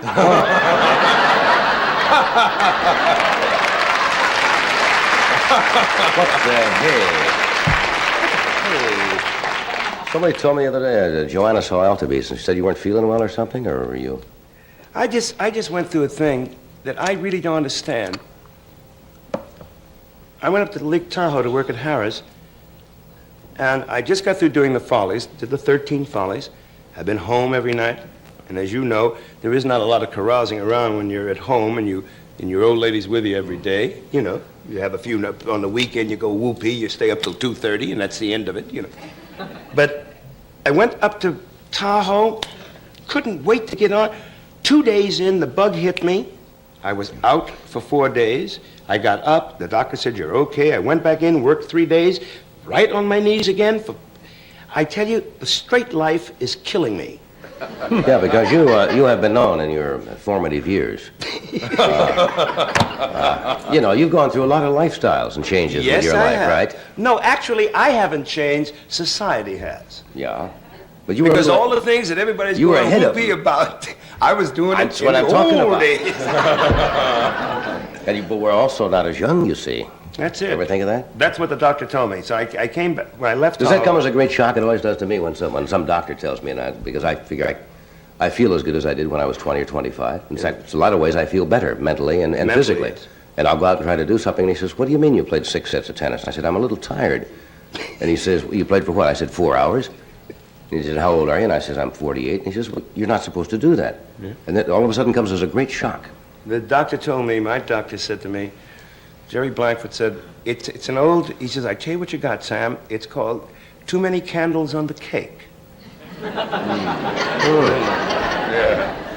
the hey? Somebody told me the other day, Joanna saw Altabees, and she said you weren't feeling well or something, or were you? I just went through a thing that I really don't understand. I went up to Lake Tahoe to work at Harrah's, and I just got through doing the Follies, did the 13 Follies. I've been home every night, and as you know, there is not a lot of carousing around when you're at home and your old lady's with you every day. You know, you have a few on the weekend. You go whoopee, you stay up till 2:30, and that's the end of it. You know. But I went up to Tahoe, couldn't wait to get on. 2 days in, the bug hit me. I was out for 4 days. I got up. The doctor said, "You're okay." I went back in, worked 3 days, right on my knees again. I tell you, the straight life is killing me. Yeah, because you have been known in your formative years. You've gone through a lot of lifestyles and changes in your life, right? No, actually, I haven't changed. Society has. Yeah. But because all the things that everybody's going whoopee about, I was doing it That's what I'm talking about. days. But we're also not as young, you see. That's it. Ever think of that? That's what the doctor told me. So I came back when I left. Does that come as a great shock? It always does to me when some doctor tells me, because I figure I feel as good as I did when I was 20 or 25. In fact, in a lot of ways, I feel better mentally and physically. Yes. And I'll go out and try to do something, and he says, what do you mean you played 6 sets of tennis? I said, I'm a little tired. And he says, well, you played for what? I said, 4 hours. And he said, how old are you? And I said, I'm 48. And he says, well, you're not supposed to do that. Yeah. And then all of a sudden comes as a great shock. The doctor told me, my doctor said to me, Jerry Blankford said, it's an old, he says, I tell you what you got, Sam. It's called too many candles on the cake. Yeah.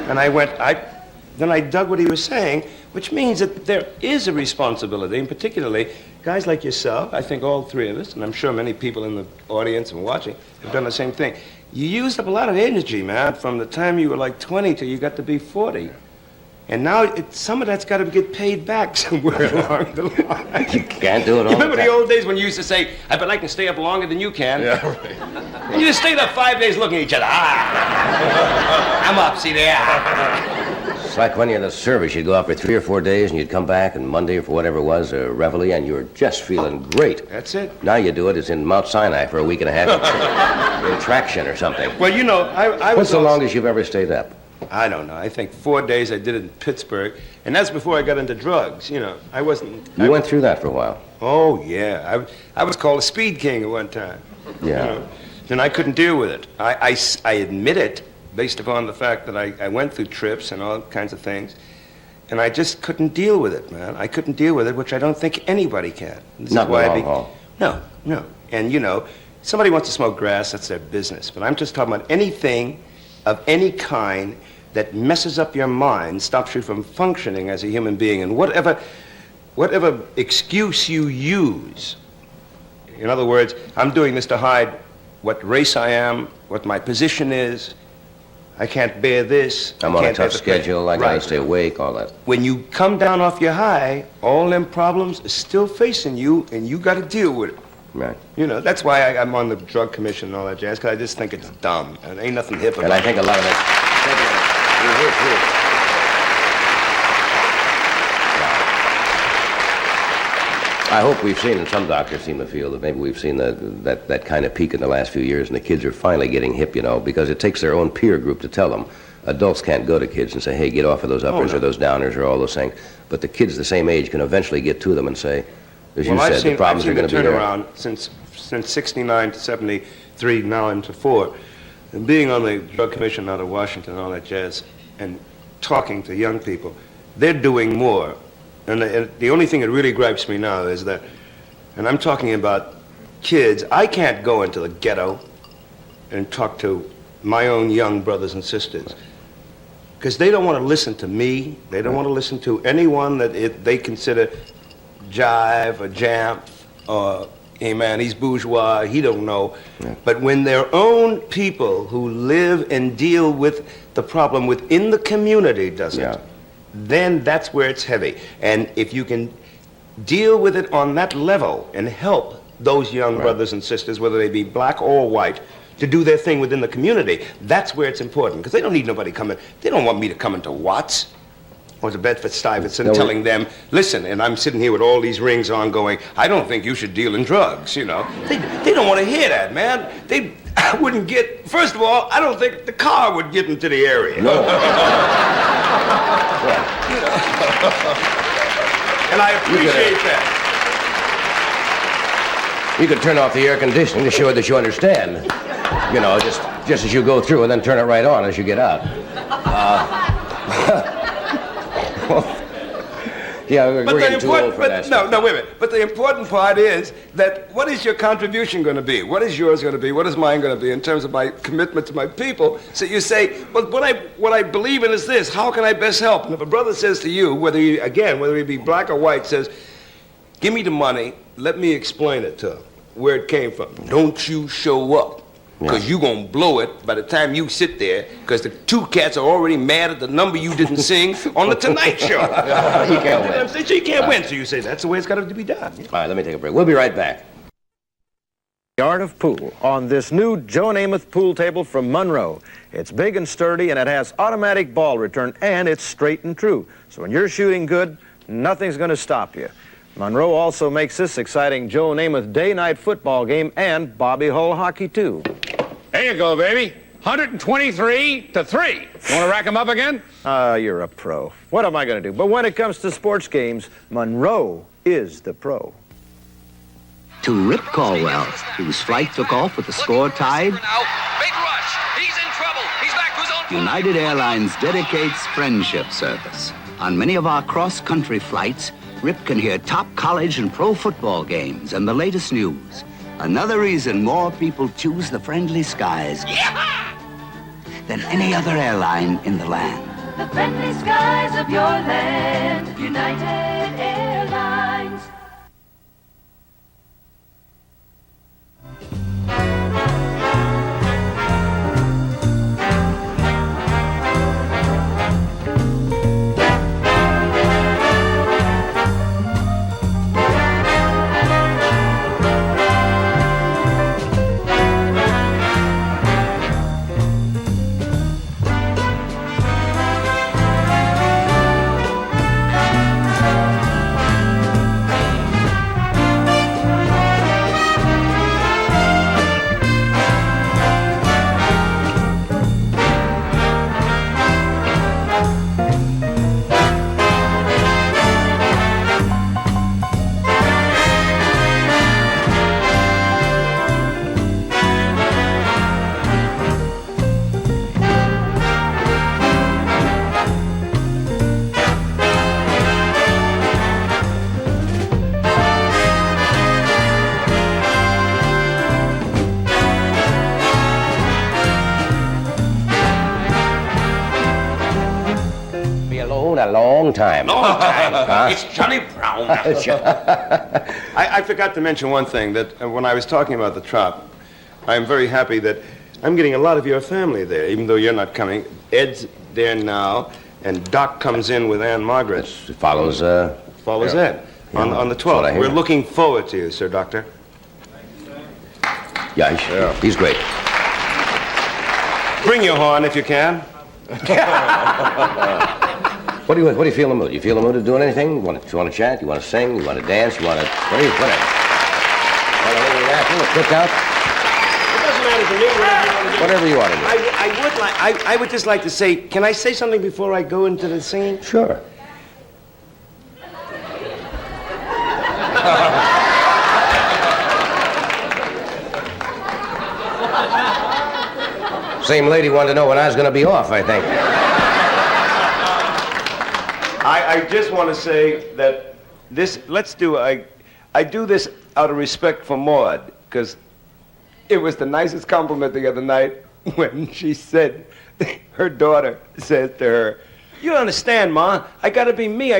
And I went, then I dug what he was saying, which means that there is a responsibility, and particularly guys like yourself, I think all three of us, and I'm sure many people in the audience and watching have done the same thing. You used up a lot of energy, man, from the time you were like 20 till you got to be 40. And now some of that's got to get paid back somewhere along the line. You can't do it all You remember the the time. old days when you used to say, I bet I can stay up longer than you can? Yeah, right. And you just stayed up 5 days looking at each other. Ah, I'm up, see there. It's like when you're in the service, you'd go out for 3 or 4 days, and you'd come back, and Monday, or for whatever it was, reveille, and you were just feeling great. That's it. Now you do it, it's in Mount Sinai for a week and a half in traction or something. Well, you know, I was... What's the longest you've ever stayed up? I don't know. I think 4 days I did it in Pittsburgh, and that's before I got into drugs. You know, I wasn't... You went through that for a while. Oh, yeah. I was called a speed king at one time. Yeah. You know, and I couldn't deal with it. I admit it, based upon the fact that I went through trips and all kinds of things, and I just couldn't deal with it, man. I couldn't deal with it, which I don't think anybody can. This Not is why in the long haul. No. And, you know, somebody wants to smoke grass, that's their business. But I'm just talking about anything of any kind that messes up your mind, stops you from functioning as a human being, and whatever excuse you use. In other words, I'm doing this to hide what race I am, what my position is. I can't bear this. I'm I on a can't bear tough the schedule, I gotta Right. stay awake, all that. When you come down off your high, all them problems are still facing you, and you got to deal with it. Right. You know, that's why I'm on the drug commission and all that jazz, because I just think it's dumb, and ain't nothing hip about it. And I think a lot of it... I hope we've seen, and some doctors seem to feel that maybe we've seen that kind of peak in the last few years, and the kids are finally getting hip, you know, because it takes their own peer group to tell them. Adults can't go to kids and say, hey, get off of those uppers or those downers or all those things. But the kids the same age can eventually get to them and say, as you said, the problems are going to be there. I've seen the turnaround since 69 to 73, now into 4. And being on the drug commission out of Washington and all that jazz, and talking to young people, they're doing more. And the only thing that really gripes me now is that, and I'm talking about kids, I can't go into the ghetto and talk to my own young brothers and sisters, because they don't want to listen to me. They don't want to listen to anyone that they consider jive or jamp or, hey man, he's bourgeois, he don't know. Yeah. But when their own people who live and deal with the problem within the community does it, then that's where it's heavy. And if you can deal with it on that level and help those young brothers and sisters, whether they be black or white, to do their thing within the community, that's where it's important. Because they don't need nobody coming. They don't want me to come into Watts or to Bedford-Stuyvesant telling them, listen, and I'm sitting here with all these rings on going, I don't think you should deal in drugs, you know. They don't want to hear that, man. I wouldn't get, first of all, I don't think the car would get into the area. No. And I appreciate that. You could turn off the air conditioning to show that you understand. You know, just as you go through, and then turn it right on as you get out. Yeah, we're getting too old for that stuff. No, wait a minute. But the important part is that what is your contribution going to be? What is yours going to be? What is mine going to be in terms of my commitment to my people? So you say, well, what I believe in is this. How can I best help? And if a brother says to you, whether he be black or white, says, give me the money, let me explain it to him, where it came from. Don't you show up. Because you're going to blow it by the time you sit there, because the two cats are already mad at the number you didn't sing on the Tonight Show. You can't win. So you can't win. So you say, that's the way it's got to be done. All right, let me take a break. We'll be right back. The Art of Pool on this new Joe Namath pool table from Monroe. It's big and sturdy, and it has automatic ball return, and it's straight and true. So when you're shooting good, nothing's going to stop you. Monroe also makes this exciting Joe Namath day-night football game and Bobby Hull hockey, too. There you go, baby. 123-3. You want to rack them up again? You're a pro. What am I going to do? But when it comes to sports games, Monroe is the pro. To Rip Caldwell, whose flight took off with the score tied. Big rush. He's in trouble. He's back to his own. United Airlines dedicates friendship service. On many of our cross-country flights, Rip can hear top college and pro football games and the latest news. Another reason more people choose the friendly skies than any other airline in the land. The friendly skies of your land, United Airlines. A long time. Long time. Huh? It's Johnny Brown. I forgot to mention one thing, that when I was talking about the trop, I'm very happy that I'm getting a lot of your family there, even though you're not coming. Ed's there now, and Doc comes in with Ann Margaret. It follows Ed Yeah, on the that's what I 12th. hear. We're looking forward to you, Sir Doctor. Yeah, he's great. Bring your horn if you can. What do you feel in the mood? You feel in the mood of doing anything? You want to chat? You want to sing? You want to dance? You want to whatever? Want to cook out? It doesn't matter to me. Whatever you want to do. I would just like to say, can I say something before I go into the singing? Sure. Same lady wanted to know when I was going to be off, I think. I just want to say that I do this out of respect for Maud, because it was the nicest compliment the other night when she said, her daughter said to her, "You don't understand, Ma, I gotta be me,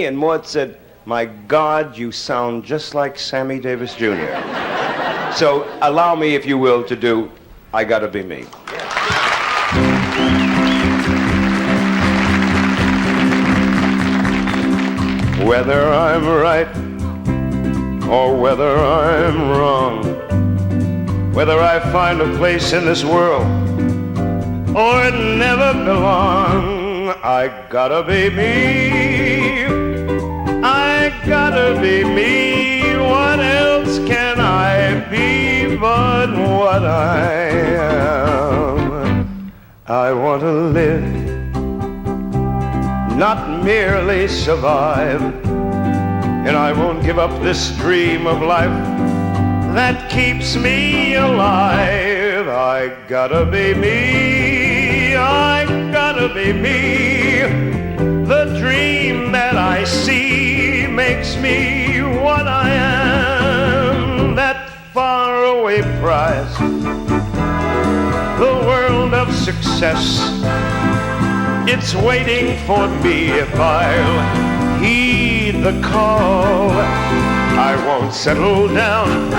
and Maud said, "My God, you sound just like Sammy Davis Jr." So allow me, if you will, to do I Gotta Be Me. Whether I'm right or whether I'm wrong, whether I find a place in this world or never belong, I gotta be me. I gotta be me. What else can I be but what I am? I want to live, not merely survive, and I won't give up this dream of life that keeps me alive. I gotta be me, I gotta be me. The dream that I see makes me what I am. That faraway prize, the world of success, it's waiting for me if I'll heed the call. I won't settle down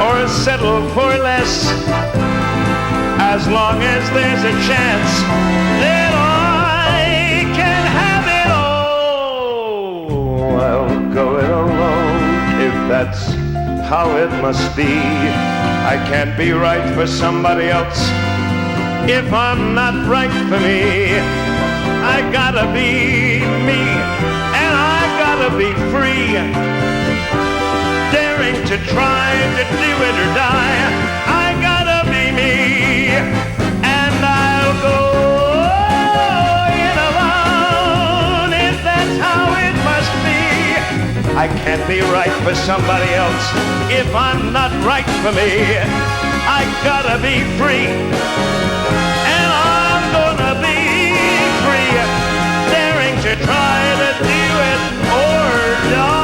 or settle for less, as long as there's a chance that I can have it all. I'll go it alone if that's how it must be. I can't be right for somebody else if I'm not right for me. I gotta be me, and I gotta be free, daring to try to do it or die. I gotta be me. I can't be right for somebody else if I'm not right for me. I gotta be free, and I'm gonna be free, daring to try to do it or die.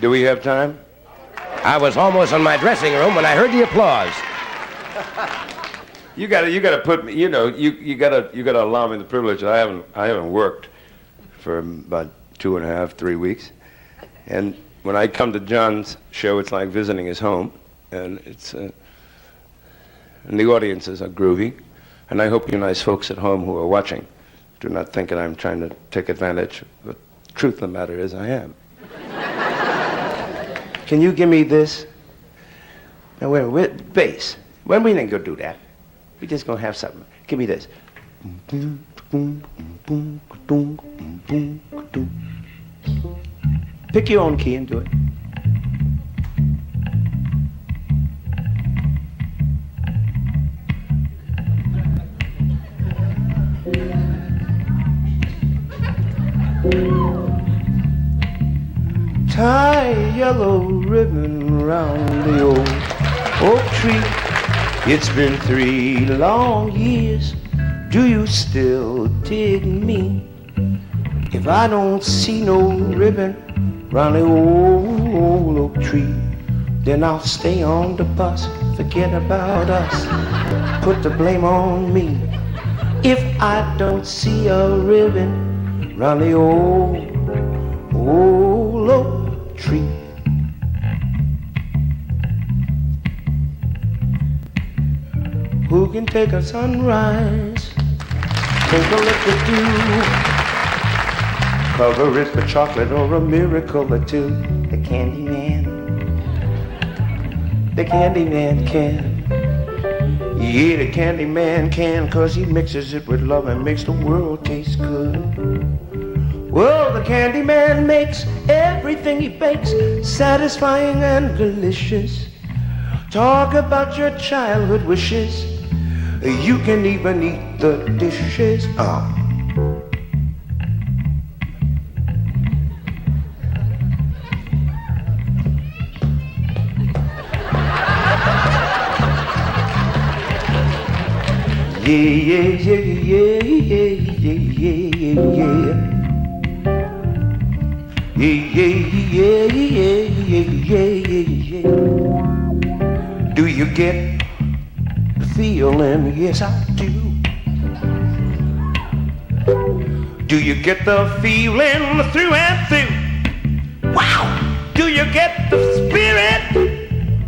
Do we have time? I was almost in my dressing room when I heard the applause. You gotta put me. You know, you gotta allow me the privilege. I haven't worked for about 2.5, 3 weeks, and when I come to John's show, it's like visiting his home, and and the audiences are groovy, and I hope you nice folks at home who are watching do not think that I'm trying to take advantage. But the truth of the matter is, I am. Can you give me this? Now, wait, bass. When we didn't go do that. We just gonna have something. Give me this. Pick your own key and do it. Tie a yellow ribbon round the old oak tree. It's been 3 long years. Do you still dig me? If I don't see no ribbon round the old oak tree, then I'll stay on the bus. Forget about us. Put the blame on me. If I don't see a ribbon round the old oak tree. Who can take a sunrise, take a look at dew, cover it with chocolate or a miracle or two? The Candyman can. Yeah, the Candyman can, 'cause he mixes it with love and makes the world taste good. Well, the Candyman makes everything he bakes satisfying and delicious. Talk about your childhood wishes. You can even eat the dishes. Do you get the feeling? Yes, I do. Do you get the feeling through and through? Wow! Do you get the spirit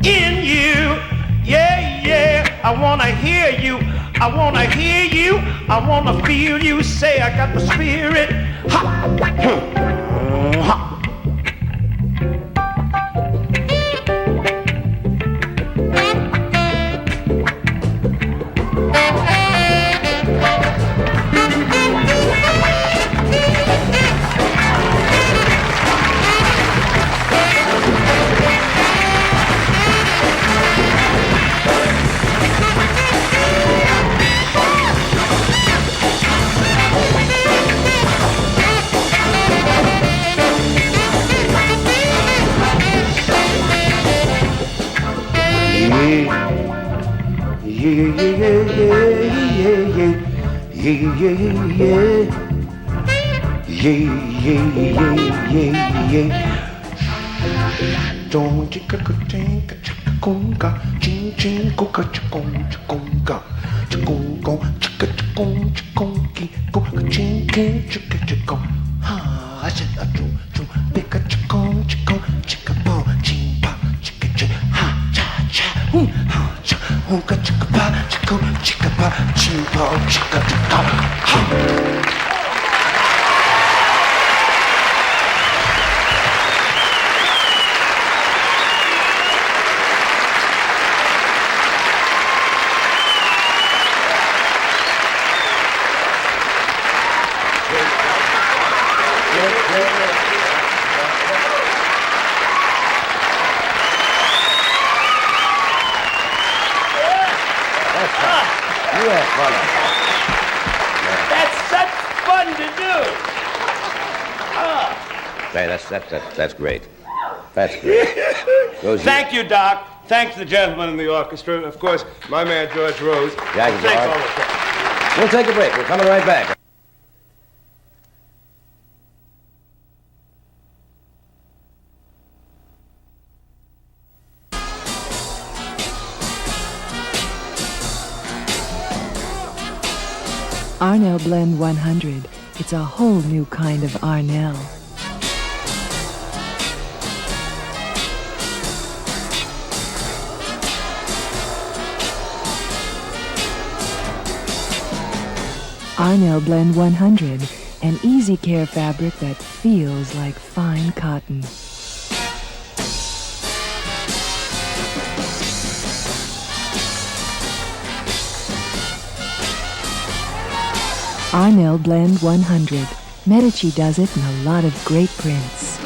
in you? Yeah, yeah. I wanna hear you. I wanna hear you. I wanna feel you say I got the spirit. Ha! Ha! Don't you go think a conga, ching ching coca chaconga, chaconga, chica chaconga, chacongi, coca ching ching chica chacon. That's such fun to do. That's great. That's great. Thank you, Doc. Thanks the gentlemen in the orchestra. Of course, my man, George Rose. Jack, Thanks all of them. We'll take a break. We're coming right back. Arnell Blend 100. It's a whole new kind of Arnell. Arnell Blend 100, an easy care fabric that feels like fine cotton. Arnell Blend 100. Medici does it in a lot of great prints.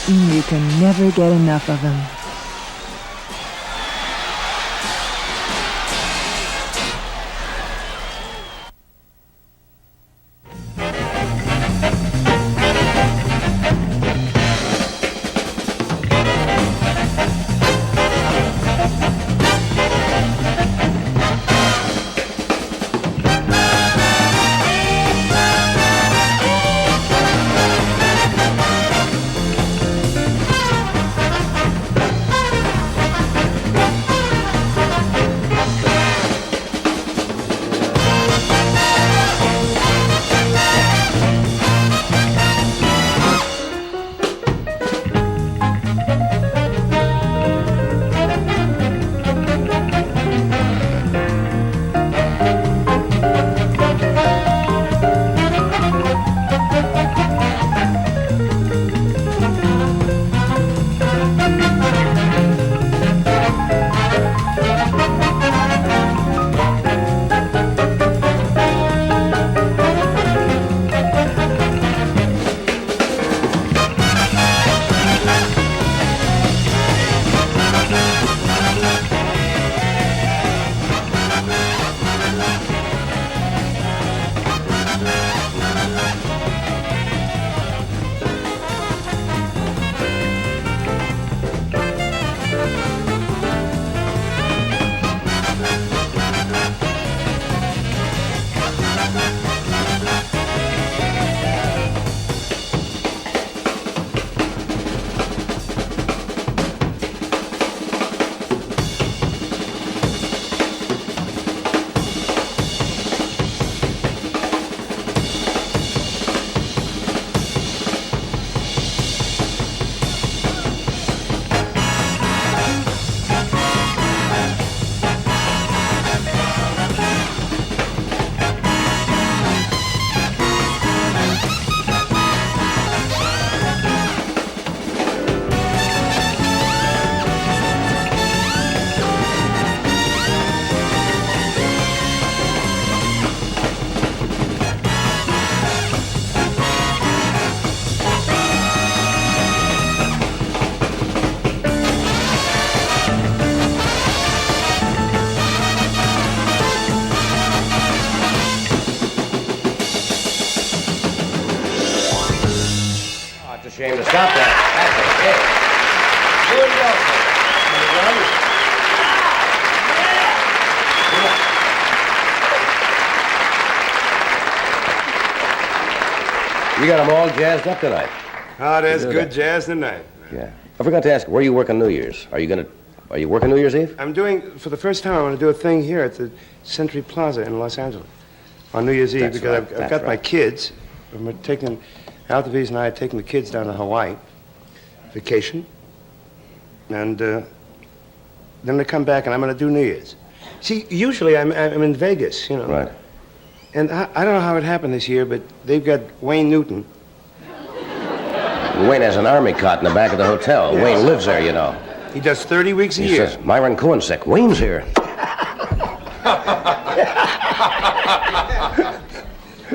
You can never get enough of them. Shame to stop that. That's okay. Good You got them all jazzed up tonight. Oh, there's good jazz tonight. Yeah. I forgot to ask, where are you working New Year's? Are you going to Are you working New Year's Eve? I'm doing, for the first time, I want to do a thing here at the Century Plaza in Los Angeles on New Year's Eve That's because right, I've got my kids. We're taking, Altaviz and I are taking the kids down to Hawaii, vacation. And then they come back and I'm going to do New Year's. See, usually I'm in Vegas, you know. Right. And I don't know how it happened this year, but they've got Wayne Newton. Wayne has an army cot in the back of the hotel. Yes. Wayne lives there, you know. He does 30 weeks a He year. says, Myron Cohen's sick. Wayne's here.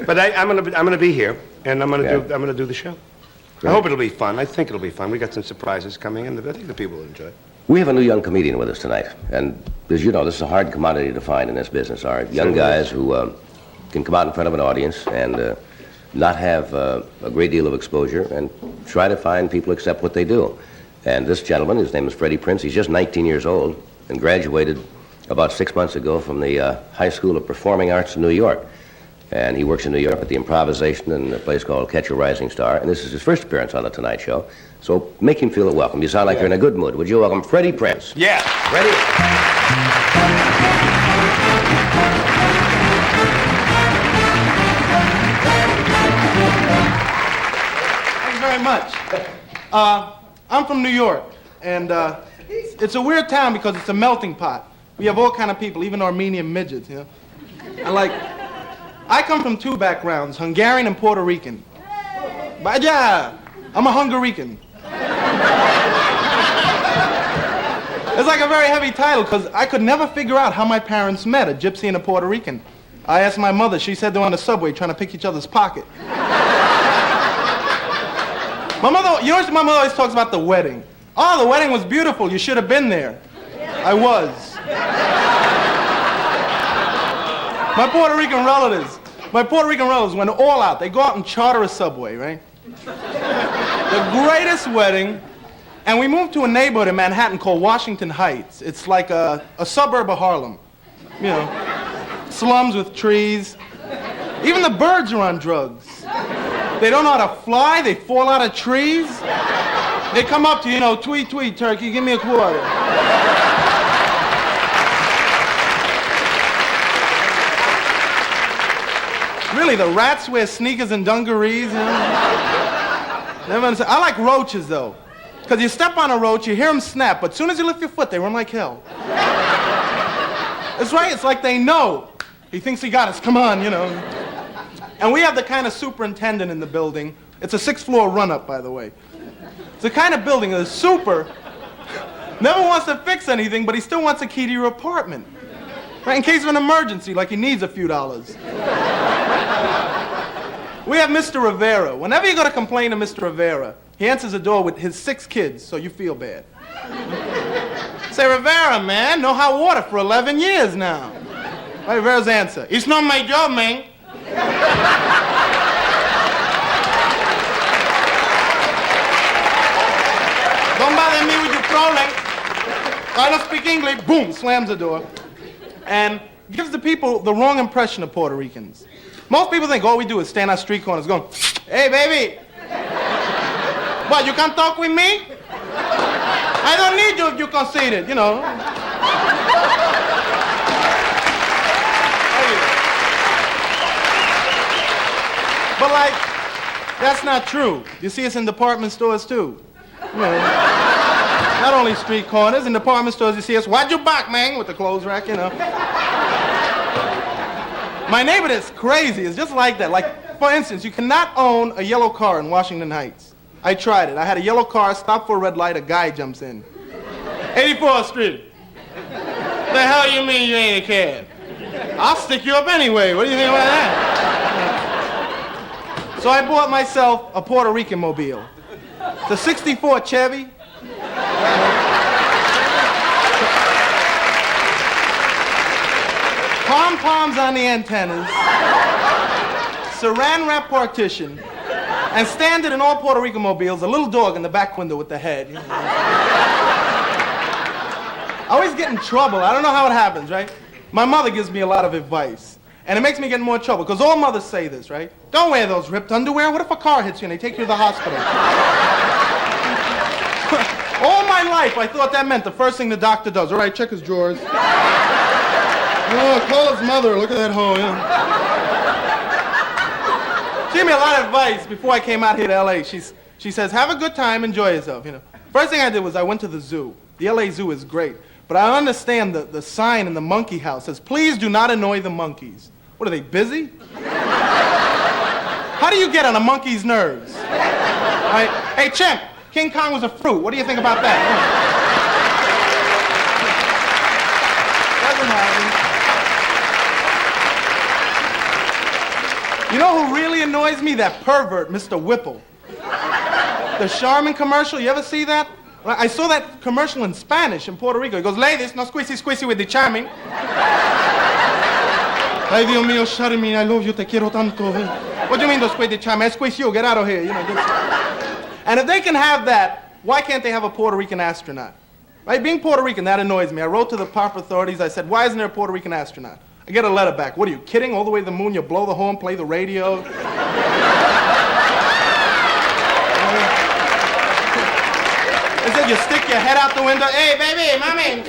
But I'm gonna be here, and I'm Yeah. gonna do the show. Great. I hope it'll be fun. I think it'll be fun. We got some surprises coming, and I think the people will enjoy it. We have a new young comedian with us tonight. And as you know, this is a hard commodity to find in this business, Art. Young guys who can come out in front of an audience and not have a great deal of exposure and try to find people accept what they do. And this gentleman, his name is Freddie Prinze. He's just 19 years old and graduated about 6 months ago from the High School of Performing Arts in New York. And he works in New York at the Improvisation in a place called Catch a Rising Star. And this is his first appearance on The Tonight Show. So make him feel welcome. You sound like you're in a good mood. Would you welcome Freddie Prinze? Yeah. Ready? Thanks very much. I'm from New York, and it's a weird town because it's a melting pot. We have all kind of people, even Armenian midgets, you know. And I come from two backgrounds, Hungarian and Puerto Rican. But yeah, I'm a Hungarican. It's like a very heavy title because I could never figure out how my parents met, a gypsy and a Puerto Rican. I asked my mother, she said they were on the subway trying to pick each other's pocket. My mother, you know, my mother always talks about the wedding. Oh, the wedding was beautiful. You should have been there. I was. My Puerto Rican relatives went all out. They go out and charter a subway, right? The greatest wedding. And we moved to a neighborhood in Manhattan called Washington Heights. It's like a suburb of Harlem. You know, slums with trees. Even the birds are on drugs. They don't know how to fly. They fall out of trees. They come up to you, you know, tweet, tweet, turkey, give me a quarter. Really, the rats wear sneakers and dungarees, you know? Never understand. I like roaches, though. Because you step on a roach, you hear them snap, but as soon as you lift your foot, they run like hell. That's right, it's like they know. He thinks he got us, come on, you know. And we have the kind of superintendent in the building. It's a 6th-floor run-up, by the way. It's the kind of building the super never wants to fix anything, but he still wants a key to your apartment. Right, in case of an emergency, like he needs a few dollars. We have Mr. Rivera. Whenever you go to complain to Mr. Rivera, he answers the door with his 6 kids, so you feel bad. Say, Rivera, man, no hot water for 11 years now. Right, Rivera's answer, it's not my job, man. Don't bother me with your trolling. I don't speak English. Boom, slams the door. And gives the people the wrong impression of Puerto Ricans. Most people think all we do is stand on street corners going, hey, baby. What, you can't talk with me? I don't need you if you're conceited, you know. But that's not true. You see us in department stores too. You know, not only street corners, in department stores you see us, why'd you back, man, with the clothes rack, you know. My neighbor that's crazy is just like that. Like, for instance, you cannot own a yellow car in Washington Heights. I tried it. I had a yellow car, stop for a red light, a guy jumps in. 84th Street. The hell you mean you ain't a cab? I'll stick you up anyway. What do you think about that? So I bought myself a Puerto Rican mobile. It's a 64 Chevy. Pom-poms on the antennas, saran wrap partition, and standard in all Puerto Rican mobiles, a little dog in the back window with the head. You know. I always get in trouble. I don't know how it happens, right? My mother gives me a lot of advice, and it makes me get in more trouble, because all mothers say this, right? Don't wear those ripped underwear. What if a car hits you and they take you to the hospital? All my my life, I thought that meant the first thing the doctor does. All right, check his drawers. Oh, call his mother. Look at that hoe, She gave me a lot of advice before I came out here to L.A. She says, have a good time, enjoy yourself, First thing I did was I went to the zoo. The L.A. Zoo is great. But I understand the sign in the monkey house says, please do not annoy the monkeys. What, are they busy? How do you get on a monkey's nerves? Right? Hey, Chimp, King Kong was a fruit. What do you think about that? Doesn't happen. You know who really annoys me? That pervert, Mr. Whipple. The Charmin commercial, you ever see that? I saw that commercial in Spanish in Puerto Rico. He goes, ladies, no squeezy squeezy with the Charmin. Ay, Dios mío, Charmin, I love you, te quiero tanto. What do you mean, no squeeze the Charmin? I squeeze you, get out of here. And if they can have that, why can't they have a Puerto Rican astronaut? Right? Being Puerto Rican, that annoys me. I wrote to the proper authorities. I said, why isn't there a Puerto Rican astronaut? I get a letter back. What are you, kidding? All the way to the moon, you blow the horn, play the radio. They said you stick your head out the window. Hey, baby, mommy.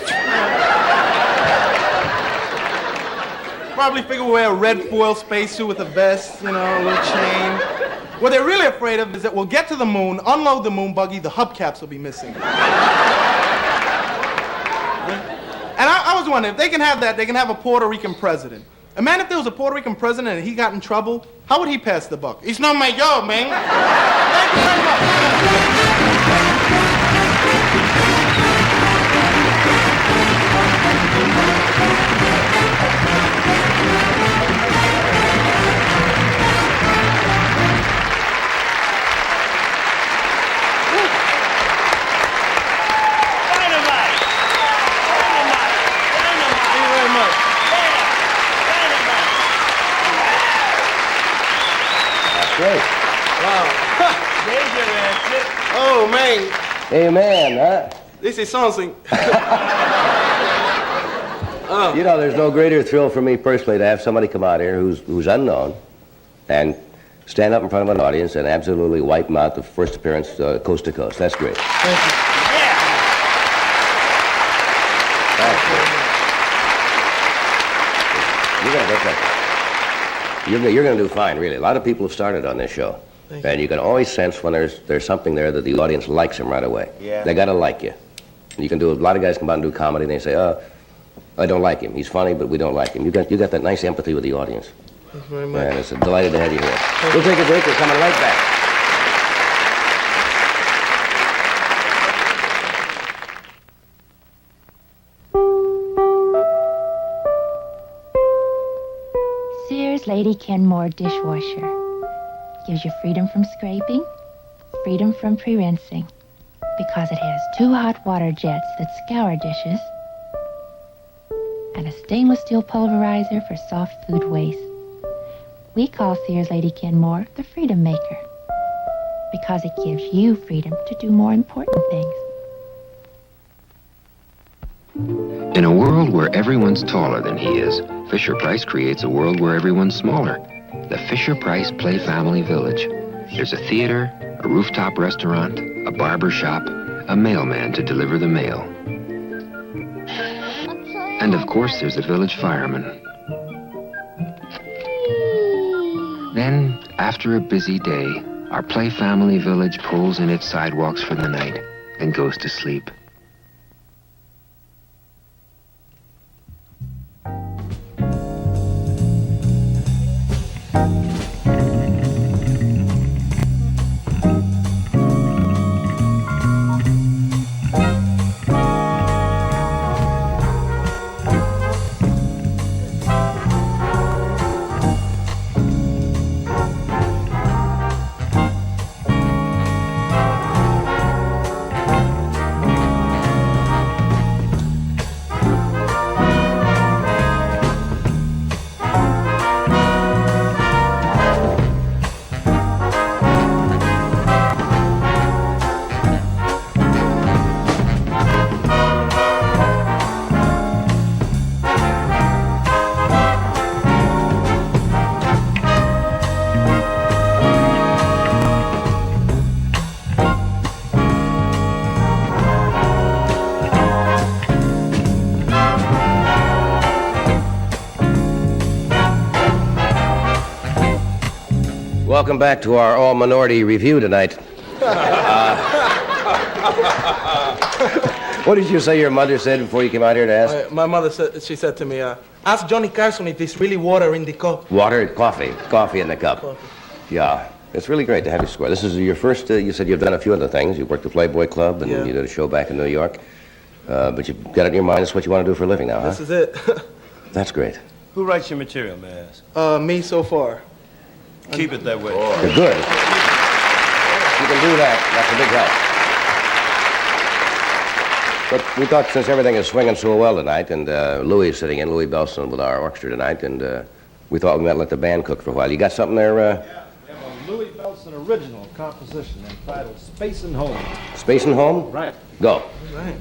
Probably figure we'll wear a red foil spacesuit with a vest, a little chain. What they're really afraid of is that we'll get to the moon, unload the moon buggy, the hubcaps will be missing. And I was wondering, if they can have that, they can have a Puerto Rican president. And man, if there was a Puerto Rican president and he got in trouble, how would he pass the buck? It's not my job, man. Thank you very much. Oh, man. Amen, huh? This is something. There's no greater thrill for me personally to have somebody come out here who's unknown and stand up in front of an audience and absolutely wipe them out the first appearance coast to coast. That's great. Thank you. You're going to do fine, really. A lot of people have started on this show. And you can always sense when there's something there that the audience likes them right away. Yeah. They got to like you. You can do, a lot of guys come out and do comedy and they say, I don't like him. He's funny, but we don't like him. You got that nice empathy with the audience. Thank you very much. And it's a delighted to have you here. We'll take a break. We're coming right back. Sears Lady Kenmore dishwasher. Gives you freedom from scraping, freedom from pre-rinsing, because it has 2 hot water jets that scour dishes and a stainless steel pulverizer for soft food waste. We call Sears Lady Kenmore the Freedom Maker, because it gives you freedom to do more important things. In a world where everyone's taller than he is, Fisher-Price creates a world where everyone's smaller. The Fisher-Price Play Family Village. There's a theater, a rooftop restaurant, a barber shop, a mailman to deliver the mail. And of course, there's a village fireman. Then, after a busy day, our Play Family Village pulls in its sidewalks for the night and goes to sleep. welcome back to our all-minority review tonight. What did you say your mother said before you came out here to ask? My mother said, she said to me, ask Johnny Carson if there's really water in the cup. Water, coffee. Coffee in the cup. Coffee. Yeah. It's really great to have you square. This is your first, you said you've done a few other things. You worked the Playboy Club, and you did a show back in New York. But you've got it in your mind, it's what you want to do for a living now, huh? This is it. That's great. Who writes your material, may I ask? Me so far. Keep it that way. You're good. You can do that. That's a big help. But we thought since everything is swinging so well tonight, and Louis is sitting in, Louis Belson with our orchestra tonight, and we thought we might let the band cook for a while. You got something there? Yeah, we have a Louis Belson original composition entitled Space and Home. Space and Home? Right. Go. Right.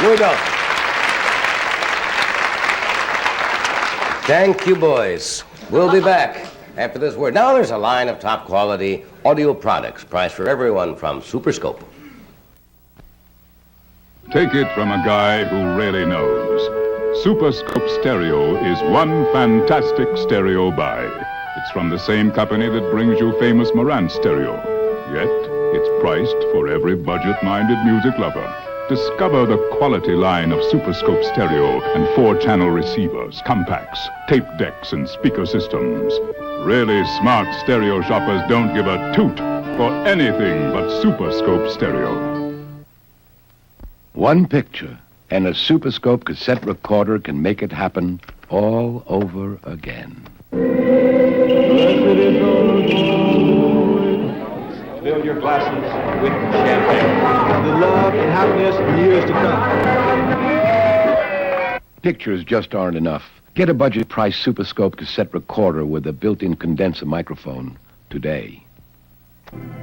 Louis Belson. Thank you, boys. We'll be back after this word. Now there's a line of top quality audio products priced for everyone from Superscope. Take it from a guy who really knows. Superscope Stereo is one fantastic stereo buy. It's from the same company that brings you famous Marantz stereo. Yet, it's priced for every budget-minded music lover. Discover the quality line of Superscope stereo and 4-channel receivers, compacts, tape decks, and speaker systems. Really smart stereo shoppers don't give a toot for anything but Superscope stereo. One picture and a Superscope cassette recorder can make it happen all over again. Fill your glasses with champagne. The love and happiness in years to come. Pictures just aren't enough. Get a budget price Superscope cassette recorder with a built-in condenser microphone today.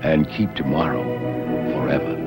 And keep tomorrow forever.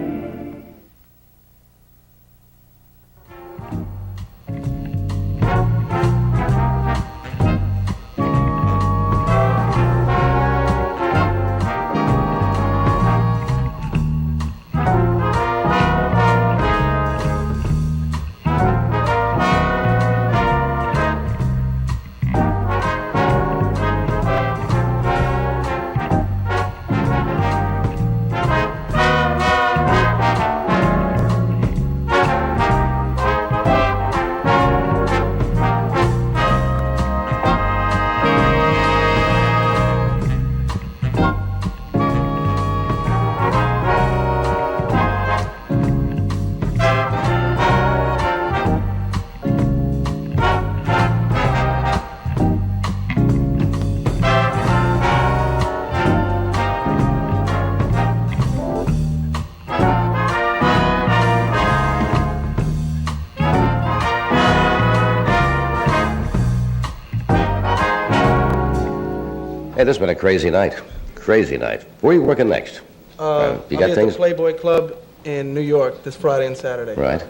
Hey, this has been a crazy night. Crazy night. Where are you working next? You I'll got be at things? the Playboy Club in New York this Friday and Saturday. Right.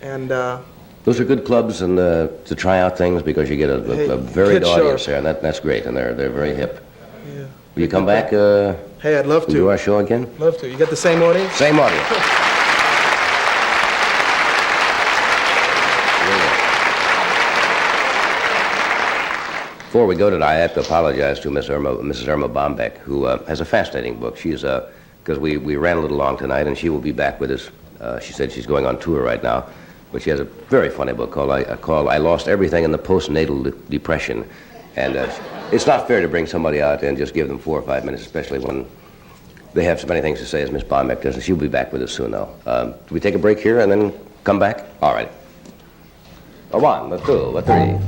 And Those are good clubs and to try out things because you get a varied Kid audience Sharp. there, and that's great, and they're very hip. Yeah. Will you come back? Hey, I'd love and do to. our show again? Love to. You got the same audience? Same audience. Before we go tonight, I have to apologize to Mrs. Irma Bombeck, who has a fascinating book. She's because we ran a little long tonight, and she will be back with us. She said she's going on tour right now, but she has a very funny book called I Lost Everything in the Postnatal Depression. And it's not fair to bring somebody out and just give them 4 or 5 minutes, especially when they have so many things to say as Miss Bombeck does. And she'll be back with us soon, though. Do we take a break here and then come back? All right. A 1, a 2, a 3.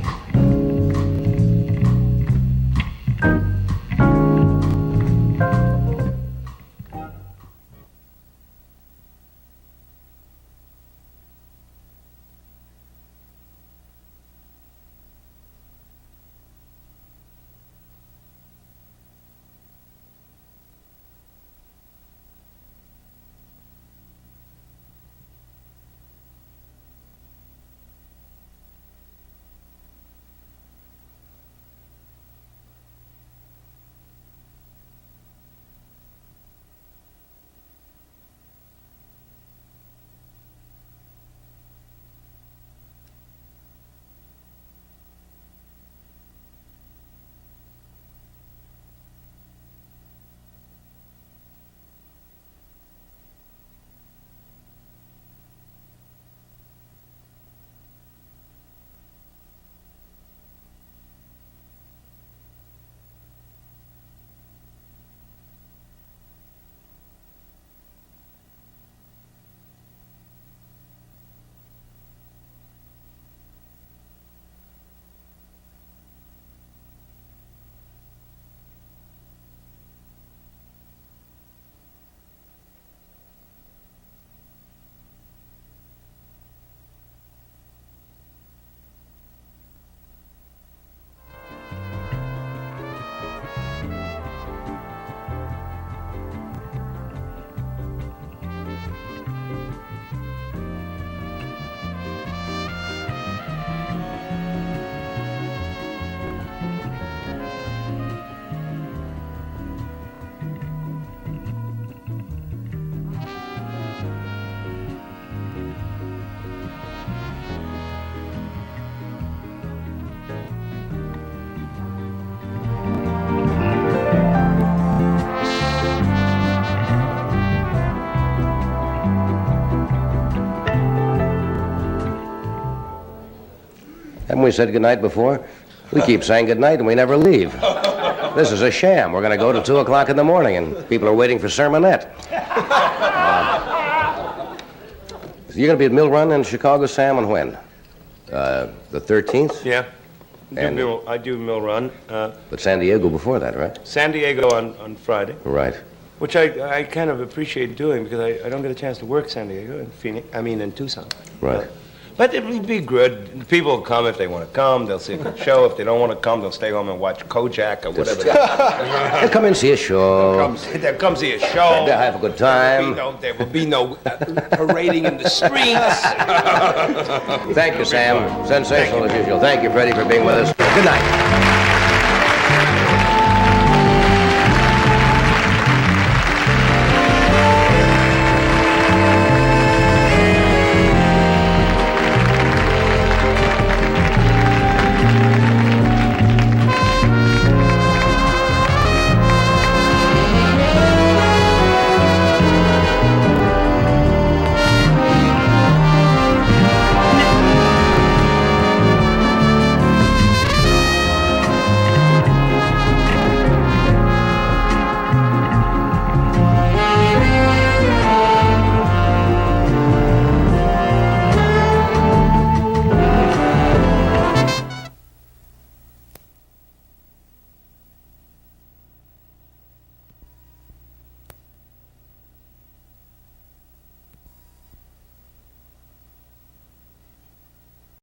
we said goodnight before? We keep saying goodnight and we never leave. This is a sham. We're going to go till 2 o'clock in the morning, and people are waiting for sermonette. You're going to be at Mill Run in Chicago, Sam, and when? The 13th? Yeah. And- I do Mill Run. But San Diego before that, right? San Diego on Friday. Right. Which I kind of appreciate doing because I don't get a chance to work San Diego and Phoenix. I mean, in Tucson. Right. But it would be good. People will come if they want to come. They'll see a good show. If they don't want to come, they'll stay home and watch Kojak or whatever. They'll come and see a show. They'll come see a show. They'll have a good time. There will be no parading in the streets. Thank you, Sam. Sensational as usual. Thank you, Freddie, for being with us. Good night.